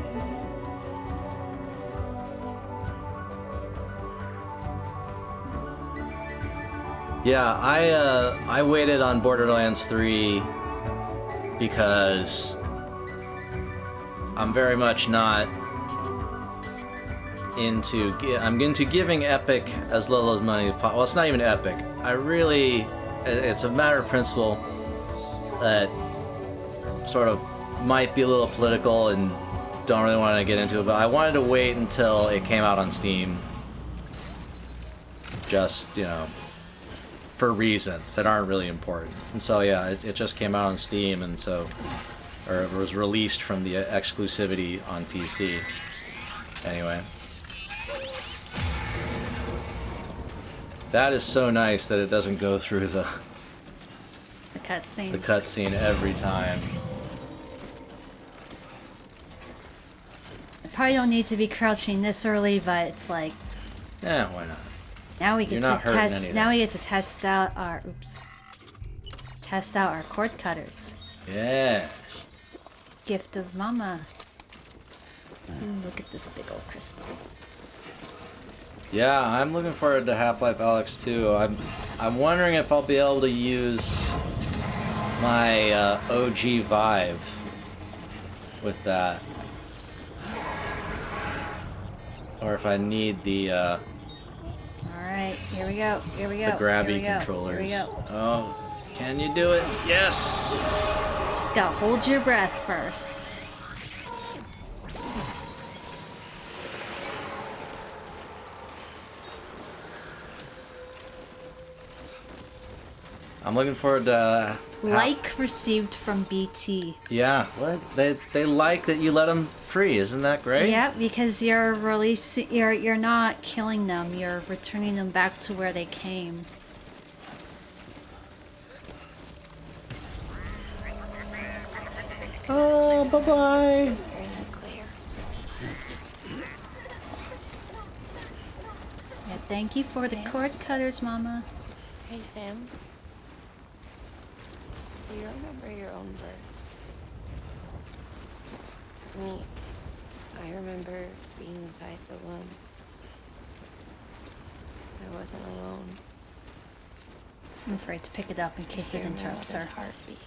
Yeah, I waited on Borderlands 3 because I'm very much not I'm into giving Epic as little as money as possible. Well, it's not even Epic. It's a matter of principle that sort of might be a little political and don't really want to get into it, but I wanted to wait until it came out on Steam. Just, for reasons that aren't really important. And so, yeah, it just came out on Steam, and so, or it was released from the exclusivity on PC. Anyway. That is so nice that it doesn't go through the cutscene every time. I probably don't need to be crouching this early, but it's like, Yeah, why not? now we get You're not to hurting test. anything. Now we get to test out our cord cutters. Yeah. Gift of Mama. Ooh, look at this big old crystal. Yeah, I'm looking forward to Half-Life Alyx too. I'm wondering if I'll be able to use my OG Vive with that, or if I need the All right, here we go. Here we go. the grabby here we go, controllers. Here we go. Oh, can you do it? Yes. Just gotta hold your breath first. I'm looking forward to Like received from BT. Yeah, what they like that you let them free. Isn't that great? Yeah, because you're releasing. You're not killing them. You're returning them back to where they came. Oh, bye-bye. Yeah, thank you for the cord cutters, Mama. Hey, Sam. Do you remember your own birth? Me, I remember being inside the womb. I wasn't alone. I'm afraid to pick it up in case it interrupts her. Heartbeat.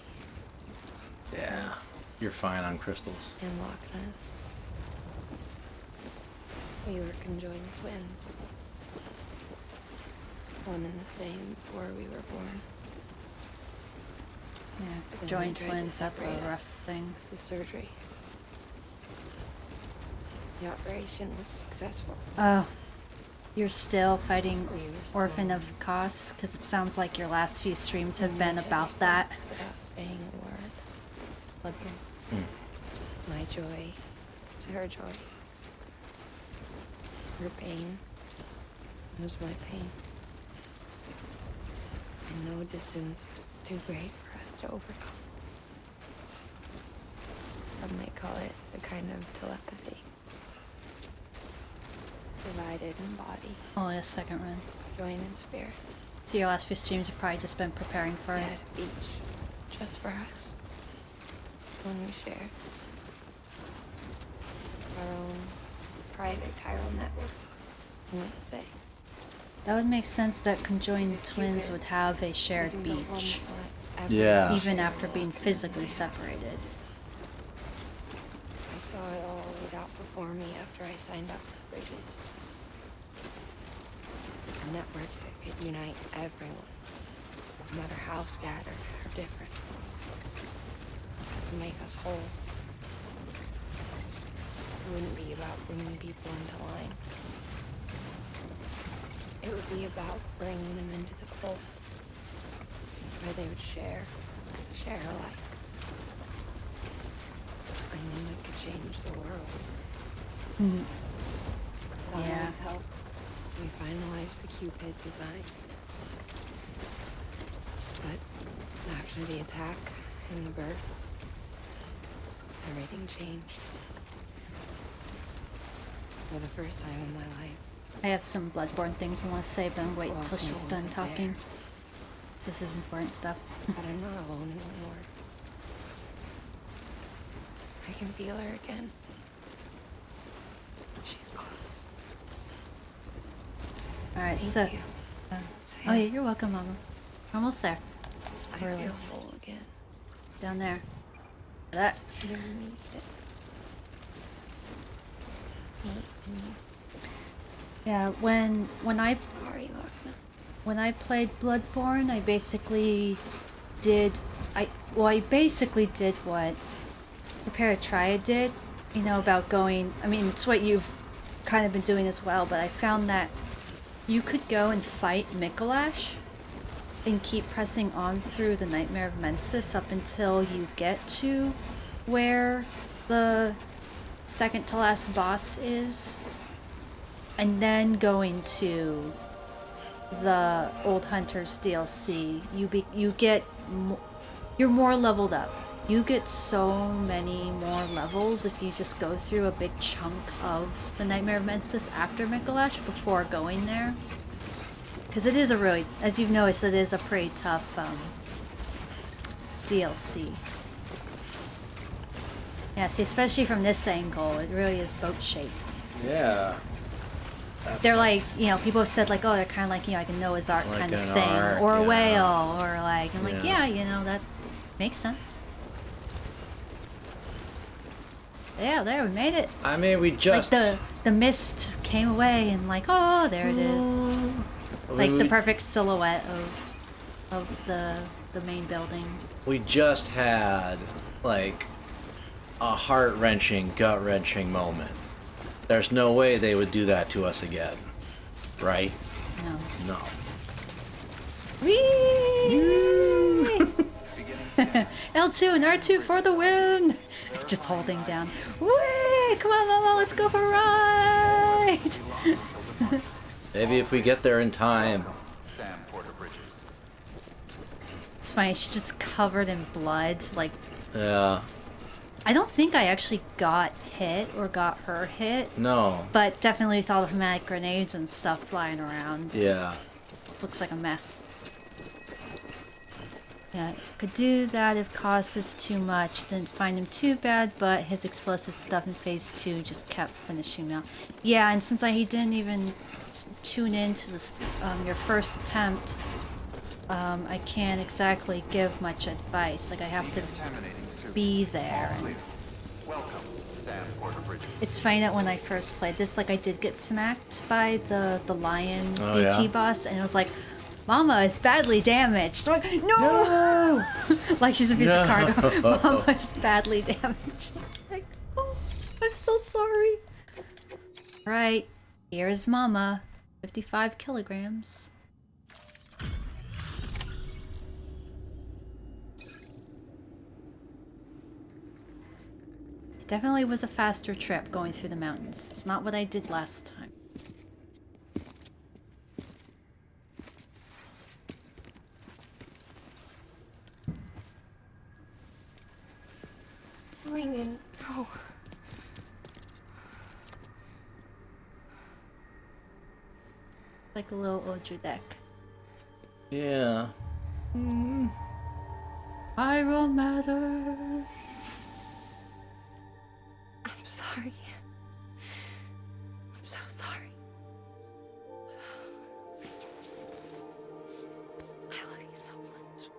Yeah, you're fine on crystals. In Lockne. We were conjoined twins. One and the same before we were born. Yeah, Then joint they tried to twins, that's a separate rough us. thing. The surgery. The operation was successful. Oh, you're still fighting We were still Orphan of Kos? Because it sounds like your last few streams have been about that. Without saying a word. My joy is her joy. Her pain was my pain. And no distance was too great for us to overcome. Some may call it the kind of telepathy. Divided in body, Only a second run. joined in spirit. So your last few streams have probably just been preparing for it. At each, just for us. One we shared. Our own private chiral network. I might say. That would make sense that conjoined twins would have a shared We can go beach, home without ever Yeah. even after being physically separated. I saw it all laid out before me after I signed up for bridges. A network that could unite everyone, no matter how scattered or different. And make us whole. It wouldn't be about bringing people into line. It would be about bringing them into the fold, where they would share alike. I knew it could change the world. Mm. That Yeah. always helped. We finalized the Cupid design. But after the attack and the birth, everything changed. For the first time in my life. I have some Bloodborne things I want to say, but I'm waiting until Lockne she's done wasn't talking. there. This is important stuff. But I'm not alone anymore. I can feel her again. She's close. Alright, Thank so... you. oh Sam. yeah, you're welcome, Mama. We're almost there. I Really? feel full again. Down there. That. You and me, Sis. Me and you. Yeah, when I Sorry, Lockne. when I played Bloodborne, I basically did what Prepare a Triad did, you know, about going, I mean, it's what you've kind of been doing as well, but I found that you could go and fight Mikolash and keep pressing on through the Nightmare of Mensis up until you get to where the second to last boss is, and then going to the Old Hunters DLC, you're more leveled up. You get so many more levels if you just go through a big chunk of the Nightmare of Mensis after Mikolash before going there. Because it is a really, as you've noticed, it is a pretty tough DLC. Yeah, see, especially from this angle, it really is boat-shaped. Yeah. They're like, you know, people have said like, oh, they're kind of like, you know, like a Noah's Ark Like kind of an thing, ark, or a yeah. whale, or like, I'm like, Yeah. yeah, you know, that makes sense. Yeah, there, we made it. I mean, we just... Like the mist came away, and like, oh, there it is. Like the perfect silhouette of the main building. We just had, like, a heart-wrenching, gut-wrenching moment. There's no way they would do that to us again. Right? No. No. Whee! L2 and R2 for the win! Just holding down. Whee! Come on, Mama, let's go for a ride! Maybe if we get there in time. Sam Porter Bridges. It's funny, she's just covered in blood. Like, Yeah. I don't think I actually got hit or got her hit, No. but definitely with all the hematic grenades and stuff flying around. Yeah. This looks like a mess. Yeah, could do that if cost is too much. Didn't find him too bad, but his explosive stuff in phase 2 just kept finishing me off. Yeah, and since he didn't even tune into this, your first attempt, I can't exactly give much advice. Like, I have to be there. And Welcome, Sam Porter Bridges. it's funny that when I first played this, like, I did get smacked by the lion Oh, BT yeah? boss, and it was like, Mama is badly damaged. I'm like, no! Like she's a piece of cargo. Mama is badly damaged. Like, oh, I'm so sorry. Right, here's Mama. 55 kilograms. Definitely was a faster trip going through the mountains. It's not what I did last time. Lincoln, no. Like a little Oju deck. Yeah. Viral matter. I'm sorry. I'm so sorry. I love you so much.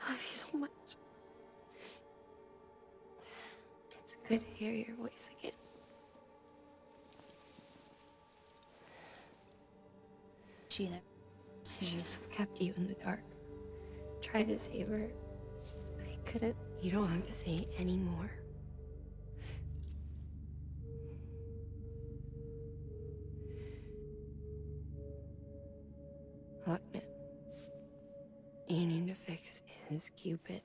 I love you so much. It's good to hear your voice again. She never She sees. just kept you in the dark. Tried to save her. I couldn't. You don't have to say any more. Lockne, you need to fix his Cupid.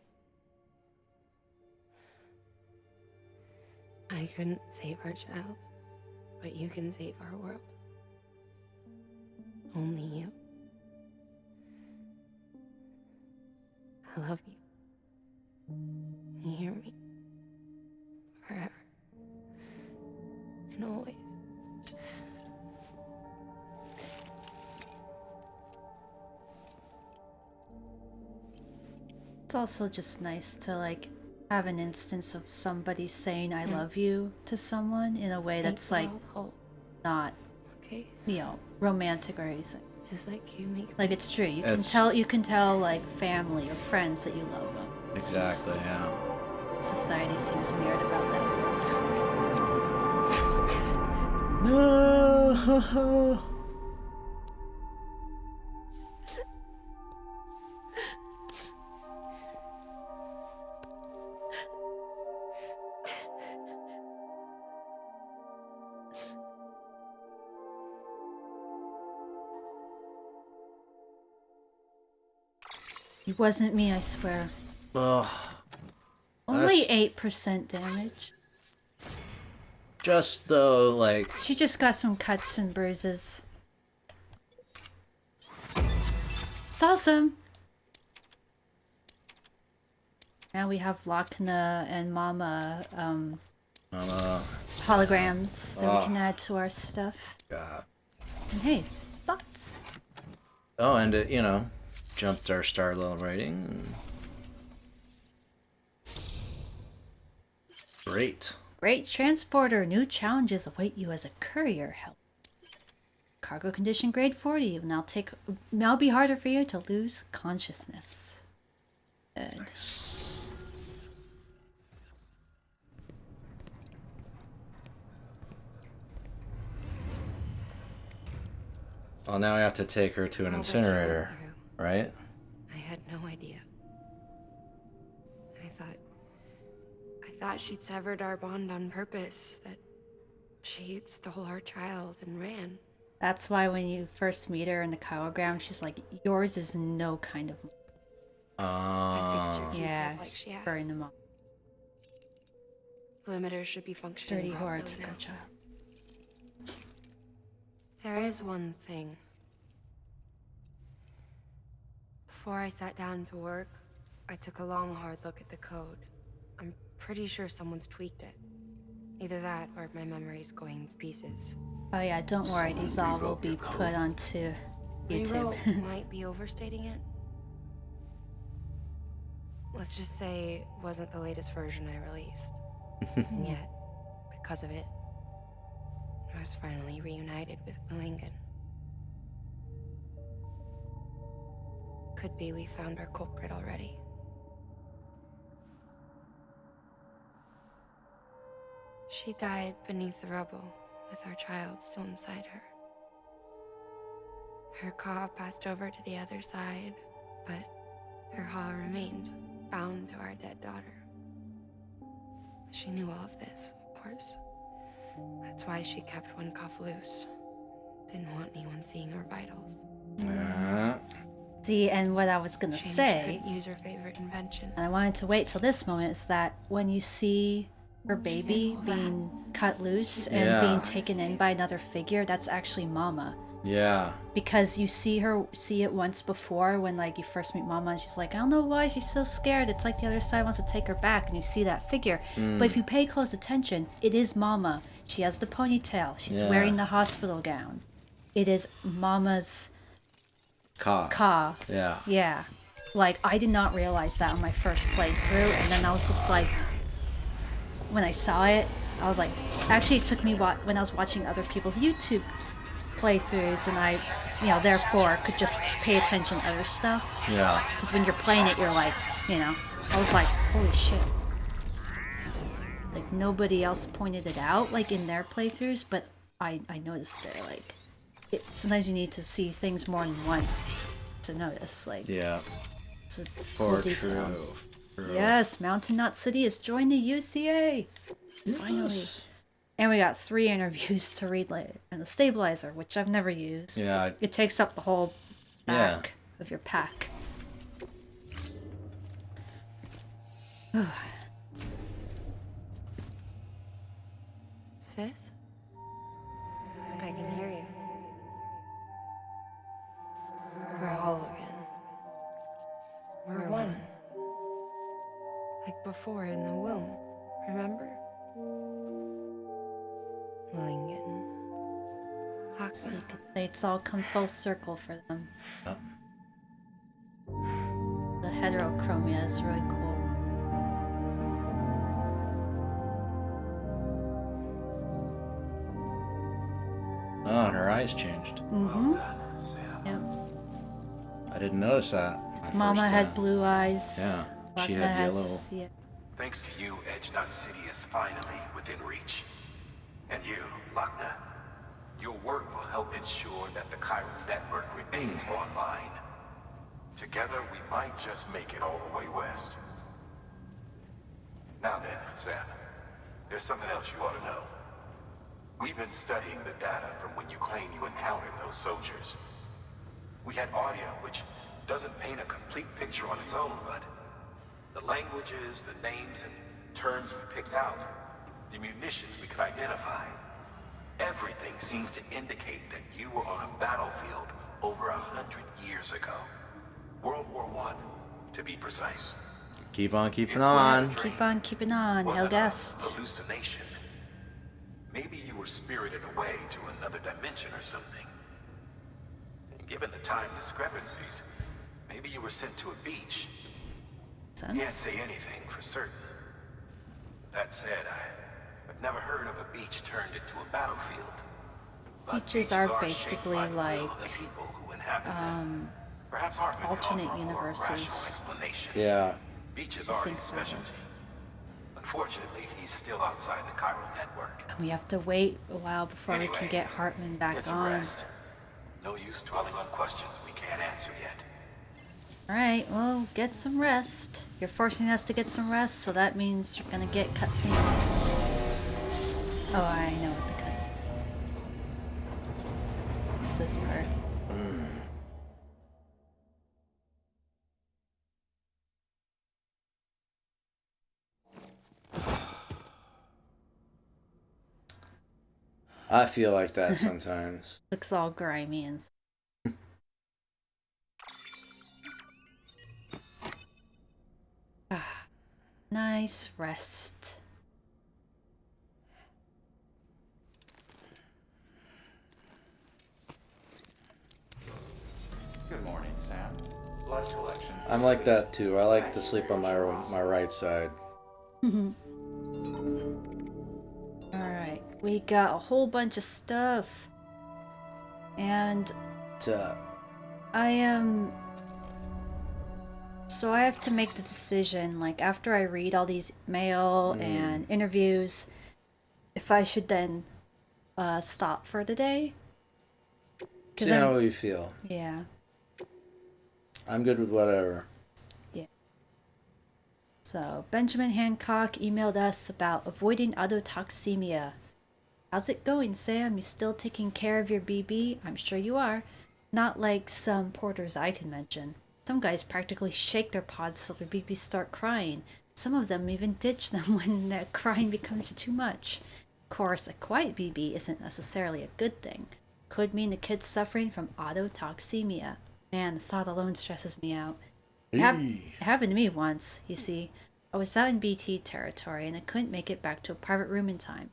I couldn't save our child, but you can save our world. Only you. I love you. You hear me? Forever. And always. It's also just nice to like have an instance of somebody saying I love you to someone in a way that's like not, Okay? you know, romantic or anything. Just like you make Like it's true. You can It's- tell like family or friends that you love them. It's just- Exactly, yeah. Society seems weird about that. No. It wasn't me, I swear. Oh, Only That's- 8% damage. just though, like, She just got some cuts and bruises. It's awesome. Now we have Lockne and Mama holograms that we can add to our stuff. God. And hey, thoughts. Oh, and it, you know, jumped our star level rating. And... Great. Great transporter. New challenges await you as a courier help. Cargo condition grade 40. Now be harder for you to lose consciousness. Good. Nice. Well, now I have to take her to an I'll bet you incinerator, went right? I had no idea. I thought she'd severed our bond on purpose, that she stole our child and ran. That's why when you first meet her in the hologram, she's like, yours is no kind of... I fixed her Cupid Yeah, like she asked. burn them all. Limiters should be functioning Dirty properly hordes of now. her child. There is one thing. Before I sat down to work, I took a long, hard look at the code. I'm pretty sure someone's tweaked it. Either that, or my memory's going to pieces. Oh yeah, don't worry, these all will be put onto YouTube. Rewrote might be overstating it. Let's just say it wasn't the latest version I released. And yet, because of it, I was finally reunited with Lincoln. Could be we found our culprit already. She died beneath the rubble, with our child still inside her. Her caw passed over to the other side, but her haw remained, bound to our dead daughter. She knew all of this, of course. That's why she kept one cuff loose. Didn't want anyone seeing her vitals. See, and what I was gonna She knew she say, couldn't use her favorite invention. and I wanted to wait till this moment, is that when you see her baby being cut loose and being taken in by another figure, that's actually Mama. Yeah. Because you see it once before when like you first meet Mama and she's like, I don't know why she's so scared. It's like the other side wants to take her back, and you see that figure. But if you pay close attention, it is Mama. She has the ponytail. She's wearing the hospital gown. It is Mama's Ka. Yeah. Yeah. Like, I did not realize that on my first playthrough, and then I was just like, when I saw it, I was like, actually it took me when I was watching other people's YouTube playthroughs, and I, therefore could just pay attention to other stuff. Yeah. Because when you're playing it, you're like, I was like, holy shit. Like, nobody else pointed it out, like, in their playthroughs, but I noticed it, like, sometimes you need to see things more than once to notice, like. Yeah. It's a cool detail. True. Yes, Mountain Knot City has joined the UCA! Finally. And we got 3 interviews to read later. And the stabilizer, which I've never used. Yeah. It takes up the whole back of your pack. Sis? I can hear you. We're whole again. We're one. Like before in the womb, remember? Lingen. So you could say it's all come full circle for them. Oh. The heterochromia is really cool. Oh, and her eyes changed. Mm-hmm. Well done, Sam. Yep. I didn't notice that. His my mama first had time. blue eyes. Yeah, she Lockne had has, yellow. Yeah. Thanks to you, Edge Knot City is finally within reach. And you, Lockne, your work will help ensure that the Chiron network remains online. Together, we might just make it all the way west. Now then, Sam, there's something else you ought to know. We've been studying the data from when you claim you encountered those soldiers. We had audio, which doesn't paint a complete picture on its own, but the languages, the names, and terms we picked out, the munitions we could identify, everything seems to indicate that you were on a battlefield over 100 years ago. World War I, to be precise. Keep on keeping on. Keep on keeping on, Wasn't a Helgast. hallucination. Maybe you were spirited away to another dimension or something. And given the time discrepancies, maybe you were sent to a beach. Can't Sense. say anything for certain. That said, I've never heard of a beach turned into a battlefield. But Beaches are shaped basically by the will of like, the people who inhabit them. Perhaps Hartman could alternate offer a more universes. rational explanation. Yeah. Beaches I are think his so. specialty. Unfortunately, he's still outside the Chiron network. We have to wait a while before we can Anyway, get Hartman back Get some on. rest. No use dwelling on questions we can't answer yet. Alright, well, get some rest. You're forcing us to get some rest, so that means you're gonna get cutscenes. Oh, I know what the cutscene. It's this part. I feel like that sometimes. Looks all grimy and nice rest. Good morning, Sam. Blood collection. I'm like that too. I like to sleep on my right side. Alright, we got a whole bunch of stuff. And I am... So I have to make the decision, like, after I read all these mail and interviews, if I should then stop for the day. See how you feel. Yeah. I'm good with whatever. So, Benjamin Hancock emailed us about avoiding autotoxemia. How's it going, Sam? You still taking care of your BB? I'm sure you are. Not like some porters I can mention. Some guys practically shake their pods so their BBs start crying. Some of them even ditch them when their crying becomes too much. Of course, a quiet BB isn't necessarily a good thing. Could mean the kid's suffering from autotoxemia. Man, the thought alone stresses me out. It happened to me once, you see. I was out in BT territory and I couldn't make it back to a private room in time.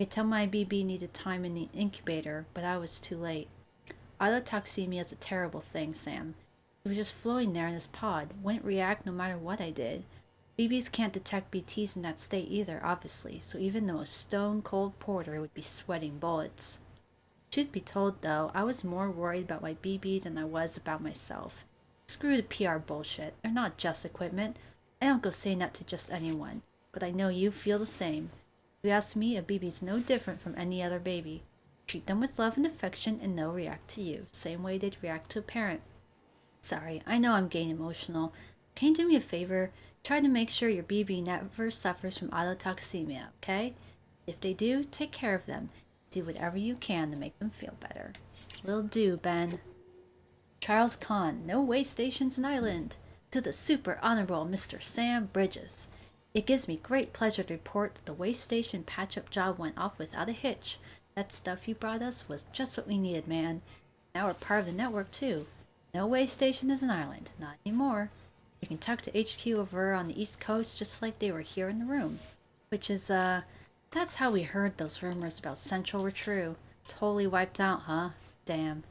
I could tell my BB needed time in the incubator, but I was too late. Autotoxemia is a terrible thing, Sam. He was just floating there in his pod, wouldn't react no matter what I did. BBs can't detect BTs in that state either, obviously, so even the most stone-cold porter would be sweating bullets. Truth be told, though, I was more worried about my BB than I was about myself. Screw the PR bullshit. They're not just equipment. I don't go saying that to just anyone, but I know you feel the same. If you ask me, a BB's no different from any other baby. Treat them with love and affection and they'll react to you, same way they'd react to a parent. Sorry, I know I'm getting emotional. Can you do me a favor? Try to make sure your BB never suffers from autotoxemia, okay? If they do, take care of them. Do whatever you can to make them feel better. Will do, Ben. Charles Kahn, no way stations an island. To the super honorable Mr. Sam Bridges. It gives me great pleasure to report that the way station patch-up job went off without a hitch. That stuff you brought us was just what we needed, man. Now we're part of the network, too. No way station is an island. Not anymore. We can tuck to HQ over on the East Coast just like they were here in the room. Which is, that's how we heard those rumors about Central were true. Totally wiped out, huh? Damn.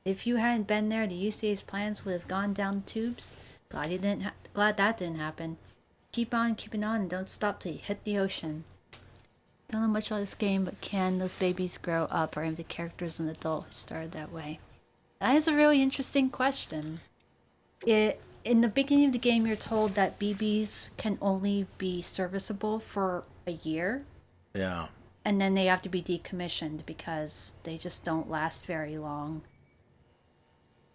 If you hadn't been there, the UCA's plans would have gone down the tubes. Glad that didn't happen. Keep on keeping on and don't stop till you hit the ocean. Don't know much about this game, but can those babies grow up, or if the character's an adult who started that way? That is a really interesting question. In the beginning of the game, you're told that BBs can only be serviceable for a year. Yeah. And then they have to be decommissioned because they just don't last very long.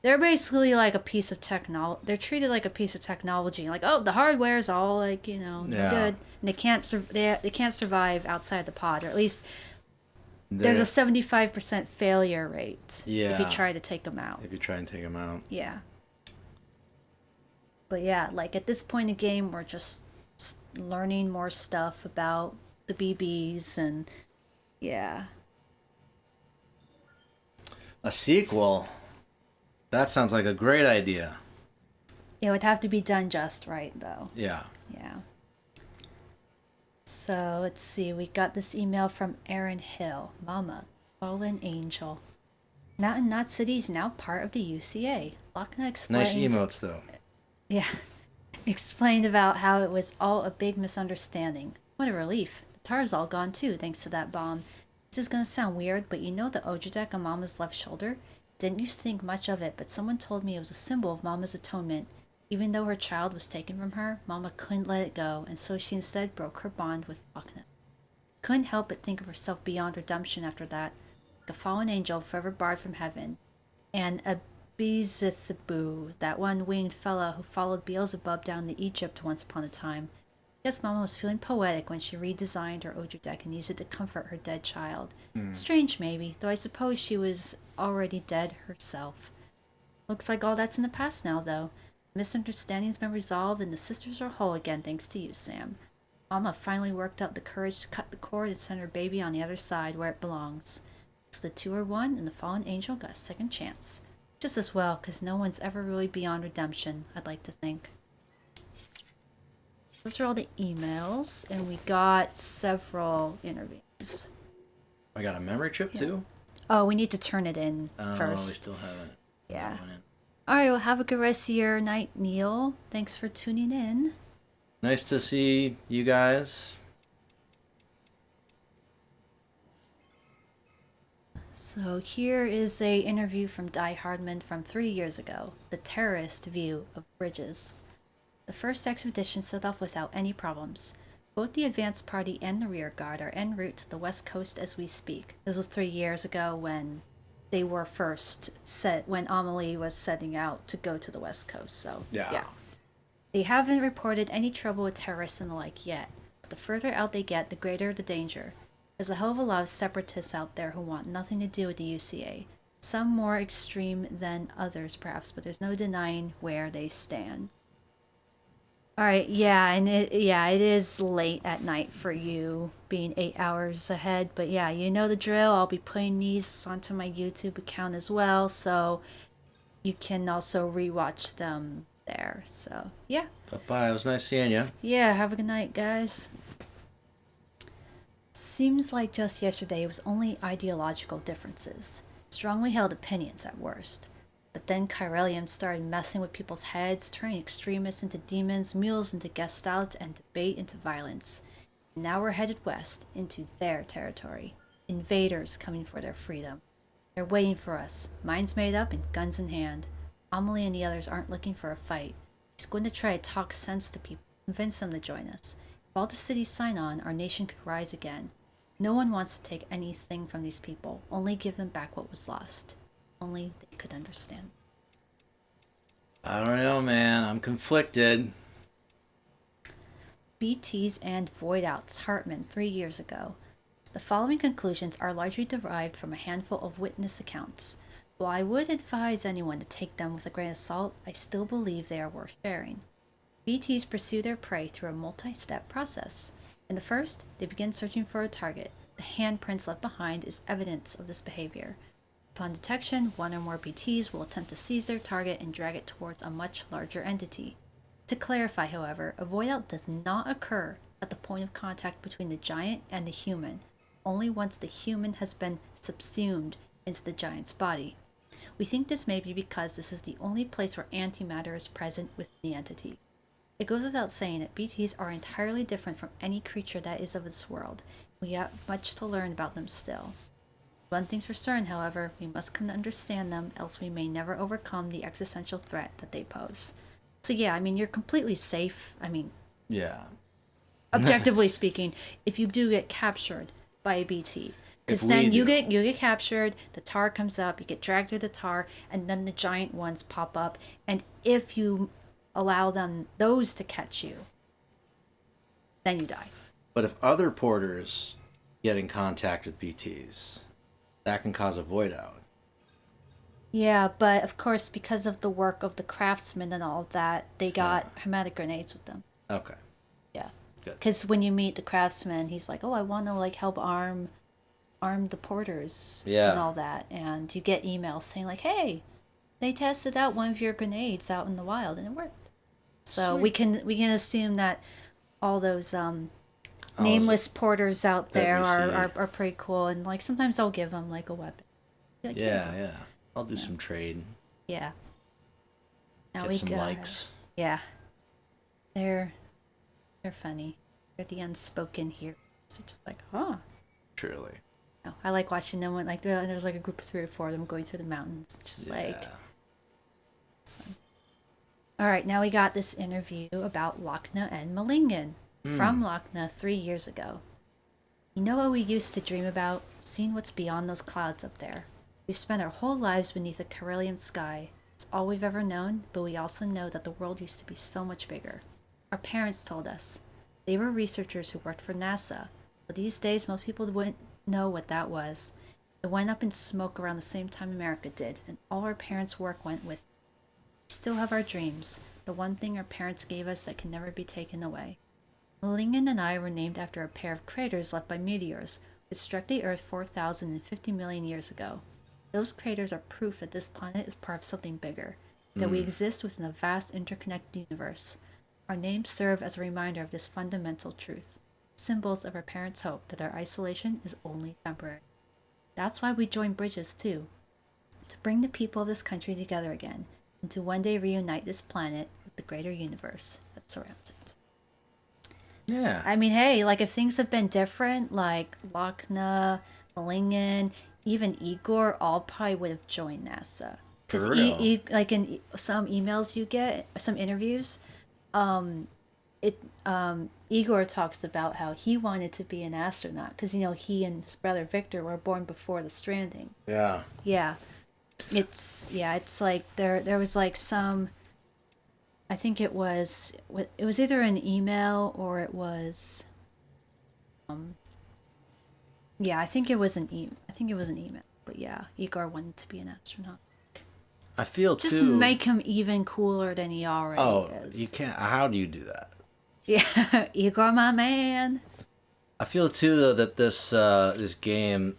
They're basically like a piece of technology. They're treated like a piece of technology. Like, oh, the hardware's all like, good. And they can't they can't survive outside the pod, or at least there's a 75% failure rate. If you try to take them out. If you try and take them out. Yeah. But yeah, like at this point in the game, we're just learning more stuff about the BBs and yeah. A sequel? That sounds like a great idea. It would have to be done just right, though. Yeah. Yeah. So, let's see. We got this email from Aaron Hill. Mama, fallen angel. Mountain Knot City is now part of the UCA. Lockne explained... Nice emotes, though. Yeah. Explained about how it was all a big misunderstanding. What a relief. The tar's all gone, too, thanks to that bomb. This is gonna sound weird, but you know the Ojidek on Mama's left shoulder? Didn't used to think much of it, but someone told me it was a symbol of Mama's atonement. Even though her child was taken from her, Mama couldn't let it go, and so she instead broke her bond with Lockne. Couldn't help but think of herself beyond redemption after that, like a fallen angel forever barred from heaven. And Abizithabu, that one-winged fella who followed Beelzebub down to Egypt once upon a time. Guess Mama was feeling poetic when she redesigned her Ojo deck and used it to comfort her dead child. Strange, maybe, though I suppose she was already dead herself. Looks like all that's in the past now, though. Misunderstanding's been resolved and the sisters are whole again thanks to you, Sam. Mama finally worked up the courage to cut the cord and send her baby on the other side where it belongs. So the two are one and the fallen angel got a second chance. Just as well, because no one's ever really beyond redemption, I'd like to think. Those are all the emails, and we got several interviews. I got a memory chip, too? Oh, we need to turn it in Oh, first. we still haven't. Yeah. Alright, well, have a good rest of your night, Neil. Thanks for tuning in. Nice to see you guys. So here is a interview from Die Hardman from 3 years ago. The terrorist view of bridges. The first expedition set off without any problems. Both the advance party and the rear guard are en route to the west coast as we speak. This was 3 years ago when they were first when Amelie was setting out to go to the west coast. So yeah. They haven't reported any trouble with terrorists and the like yet. But the further out they get, the greater the danger. There's a hell of a lot of separatists out there who want nothing to do with the UCA. Some more extreme than others perhaps, but there's no denying where they stand. All right, yeah, and it is late at night for you, being 8 hours ahead. But yeah, you know the drill. I'll be putting these onto my YouTube account as well, so you can also rewatch them there. So yeah, Bye-bye. It was nice seeing you. yeah. Have a good night, guys. Seems like just yesterday it was only ideological differences, strongly held opinions at worst. But then Chiralium started messing with people's heads, turning extremists into demons, mules into gestalts, and debate into violence. And now we're headed west, into their territory. Invaders coming for their freedom. They're waiting for us, minds made up and guns in hand. Amelie and the others aren't looking for a fight. She's going to try to talk sense to people, convince them to join us. If all the cities sign on, our nation could rise again. No one wants to take anything from these people, only give them back what was lost. Only they could understand. I don't know, man. I'm conflicted. BTs and void outs, Hartman, 3 years ago. The following conclusions are largely derived from a handful of witness accounts. While I would advise anyone to take them with a grain of salt, I still believe they are worth sharing. BTs pursue their prey through a multi-step process. In the first, they begin searching for a target. The handprints left behind is evidence of this behavior. Upon detection, one or more BTs will attempt to seize their target and drag it towards a much larger entity. To clarify, however, a void out does not occur at the point of contact between the giant and the human, only once the human has been subsumed into the giant's body. We think this may be because this is the only place where antimatter is present within the entity. It goes without saying that BTs are entirely different from any creature that is of this world. We have much to learn about them still. One thing's for certain, however, we must come to understand them, else we may never overcome the existential threat that they pose. So yeah, I mean, you're completely safe. I mean, Yeah. objectively speaking, if you do get captured by a BT. Because If then we you do. get captured, the tar comes up, you get dragged through the tar, and then the giant ones pop up. And if you allow those to catch you, then you die. But if other porters get in contact with BTs, that can cause a void out. Yeah, but of course, because of the work of the craftsmen and all of that, they got hermetic grenades with them. Okay. Yeah. Good. Because when you meet the craftsman, he's like, "Oh, I want to like help arm the porters Yeah. and all that." And you get emails saying like, "Hey, they tested out one of your grenades out in the wild and it worked." So we can assume that all those nameless porters out that there we are see. pretty cool, and like sometimes I'll give them like a weapon. Be like, Yeah. I'll do some trade. Yeah. Now Get we some got likes. Yeah. They're funny. They're the unspoken heroes. They're just like, huh. Truly. No, I like watching them when like there's like a group of 3 or 4 of them going through the mountains. It's just like Yeah. it's fun. All right, now we got this interview about Lockne and Malingen from Lockne 3 years ago. You know what we used to dream about? Seeing what's beyond those clouds up there. We've spent our whole lives beneath a Carillium sky. It's all we've ever known, but we also know that the world used to be so much bigger. Our parents told us. They were researchers who worked for NASA, but these days most people wouldn't know what that was. It went up in smoke around the same time America did, and all our parents' work went with it. We still have our dreams, the one thing our parents gave us that can never be taken away. Malingen and I were named after a pair of craters left by meteors, which struck the Earth 4,050 million years ago. Those craters are proof that this planet is part of something bigger, that we exist within a vast interconnected universe. Our names serve as a reminder of this fundamental truth, symbols of our parents' hope that our isolation is only temporary. That's why we join bridges too, to bring the people of this country together again, and to one day reunite this planet with the greater universe that surrounds it. Yeah. I mean, hey, like if things have been different, like Lockne, Malingen, even Igor, all probably would have joined NASA. Because For real? like in some emails you get, some interviews, Igor talks about how he wanted to be an astronaut because he and his brother Victor were born before the stranding. Yeah. Yeah, it's like there was like some. I think it was either an email or it was. Yeah, I think it was an email. But yeah, Igor wanted to be an astronaut. I feel Just too. make him even cooler than he already Oh, is. you can't. How do you do that? Yeah, Igor, my man. I feel too though that this game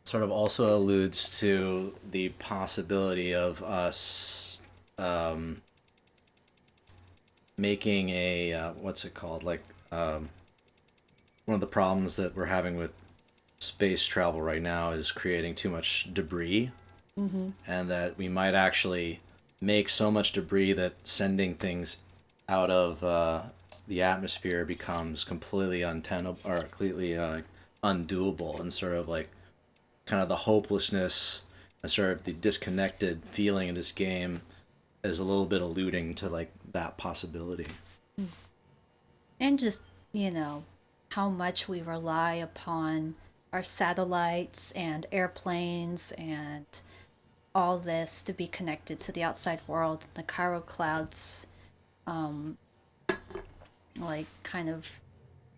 sort of also alludes to the possibility of us making a what's it called, like one of the problems that we're having with space travel right now is creating too much debris, and that we might actually make so much debris that sending things out of the atmosphere becomes completely untenable or completely undoable, and sort of like kind of the hopelessness and sort of the disconnected feeling in this game is a little bit alluding to like that possibility. And just, how much we rely upon our satellites and airplanes and all this to be connected to the outside world. The Cairo clouds, like, kind of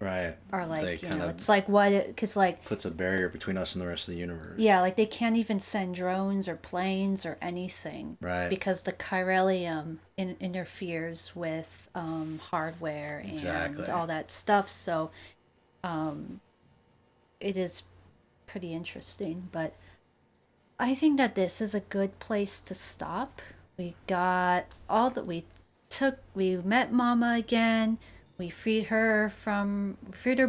Right. are like, They kind of it's like because like, puts a barrier between us and the rest of the universe. yeah, like they can't even send drones or planes or anything. Right. Because the chiralium interferes with hardware Exactly. and all that stuff. So it is pretty interesting. But I think that this is a good place to stop. We got all that we met Mama again. We freed her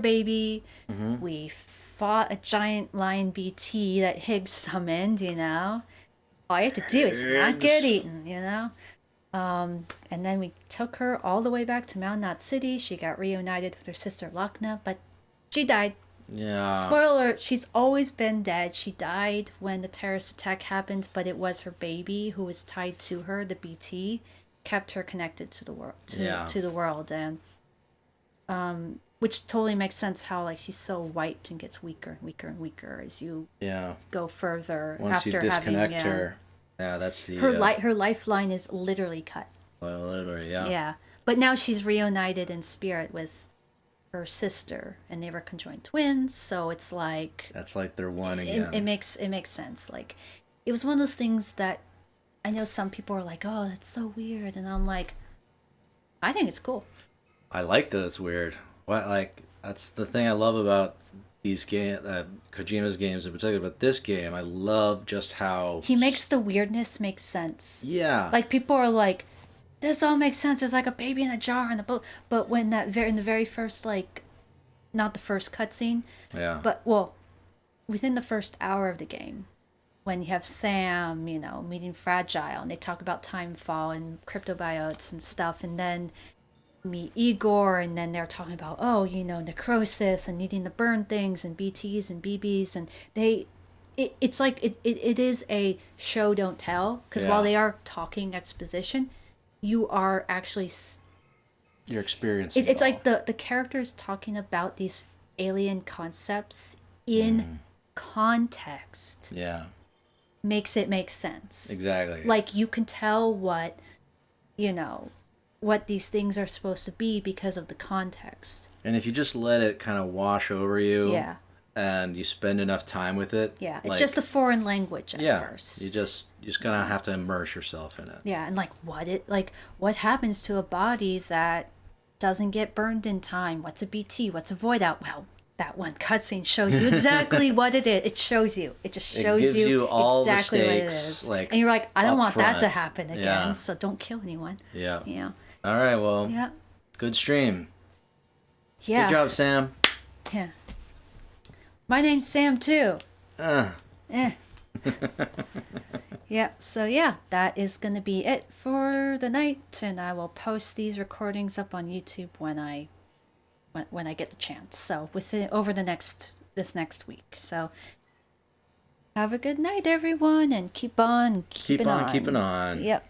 baby. Mm-hmm. We fought a giant lion BT that Higgs summoned, All you have to do is not get eaten, And then we took her all the way back to Mount Knot City. She got reunited with her sister Lockne, but she died. Yeah. Spoiler alert, she's always been dead. She died when the terrorist attack happened, but it was her baby who was tied to her, the BT, kept her connected to the world, to the world, and which totally makes sense how like she's so wiped and gets weaker and weaker and weaker as you go further. Once after you disconnect having, her, that's the her lifeline is literally cut. Well, literally, yeah. Yeah, but now she's reunited in spirit with her sister, and they were conjoined twins. So it's like That's like they're one again. it makes sense. Like it was one of those things that I know some people are like, "Oh, that's so weird," and I'm like, I think it's cool. I like that it's weird. That's the thing I love about these Kojima's games in particular. But this game, I love just how He makes the weirdness make sense. Yeah. Like people are like, this all makes sense. There's like a baby in a jar in the boat. But when in the very first not the first cutscene, Yeah. but within the first hour of the game, when you have Sam, meeting Fragile, and they talk about timefall and cryptobiotes and stuff, and then meet Igor, and then they're talking about necrosis and needing to burn things and BTs and BBs, and it's like it is a show don't tell, because while they are talking exposition, you are actually Your experience. it's like the characters talking about these alien concepts in context makes it make sense. Exactly. Like you can tell what these things are supposed to be because of the context. And if you just let it kind of wash over you, Yeah. and you spend enough time with it, Yeah, it's just a foreign language at first. you just gonna have to immerse yourself in it. Yeah, and what happens to a body that doesn't get burned in time? What's a BT? What's a void out? Well, that one cutscene shows you exactly what it is. It shows you. It just shows gives you all the exactly what it stakes, is. like, and you're like, I don't up want that to front. happen again. Yeah. So don't kill anyone. Yeah. Yeah. All right. Well. Yeah. Good stream. Yeah. Good job, Sam. Yeah. My name's Sam too. Uh. Yeah, so that is going to be it for the night, and I will post these recordings up on YouTube when I get the chance. So over this next week. So have a good night, everyone, and keep on keeping on. Keeping on. Yep.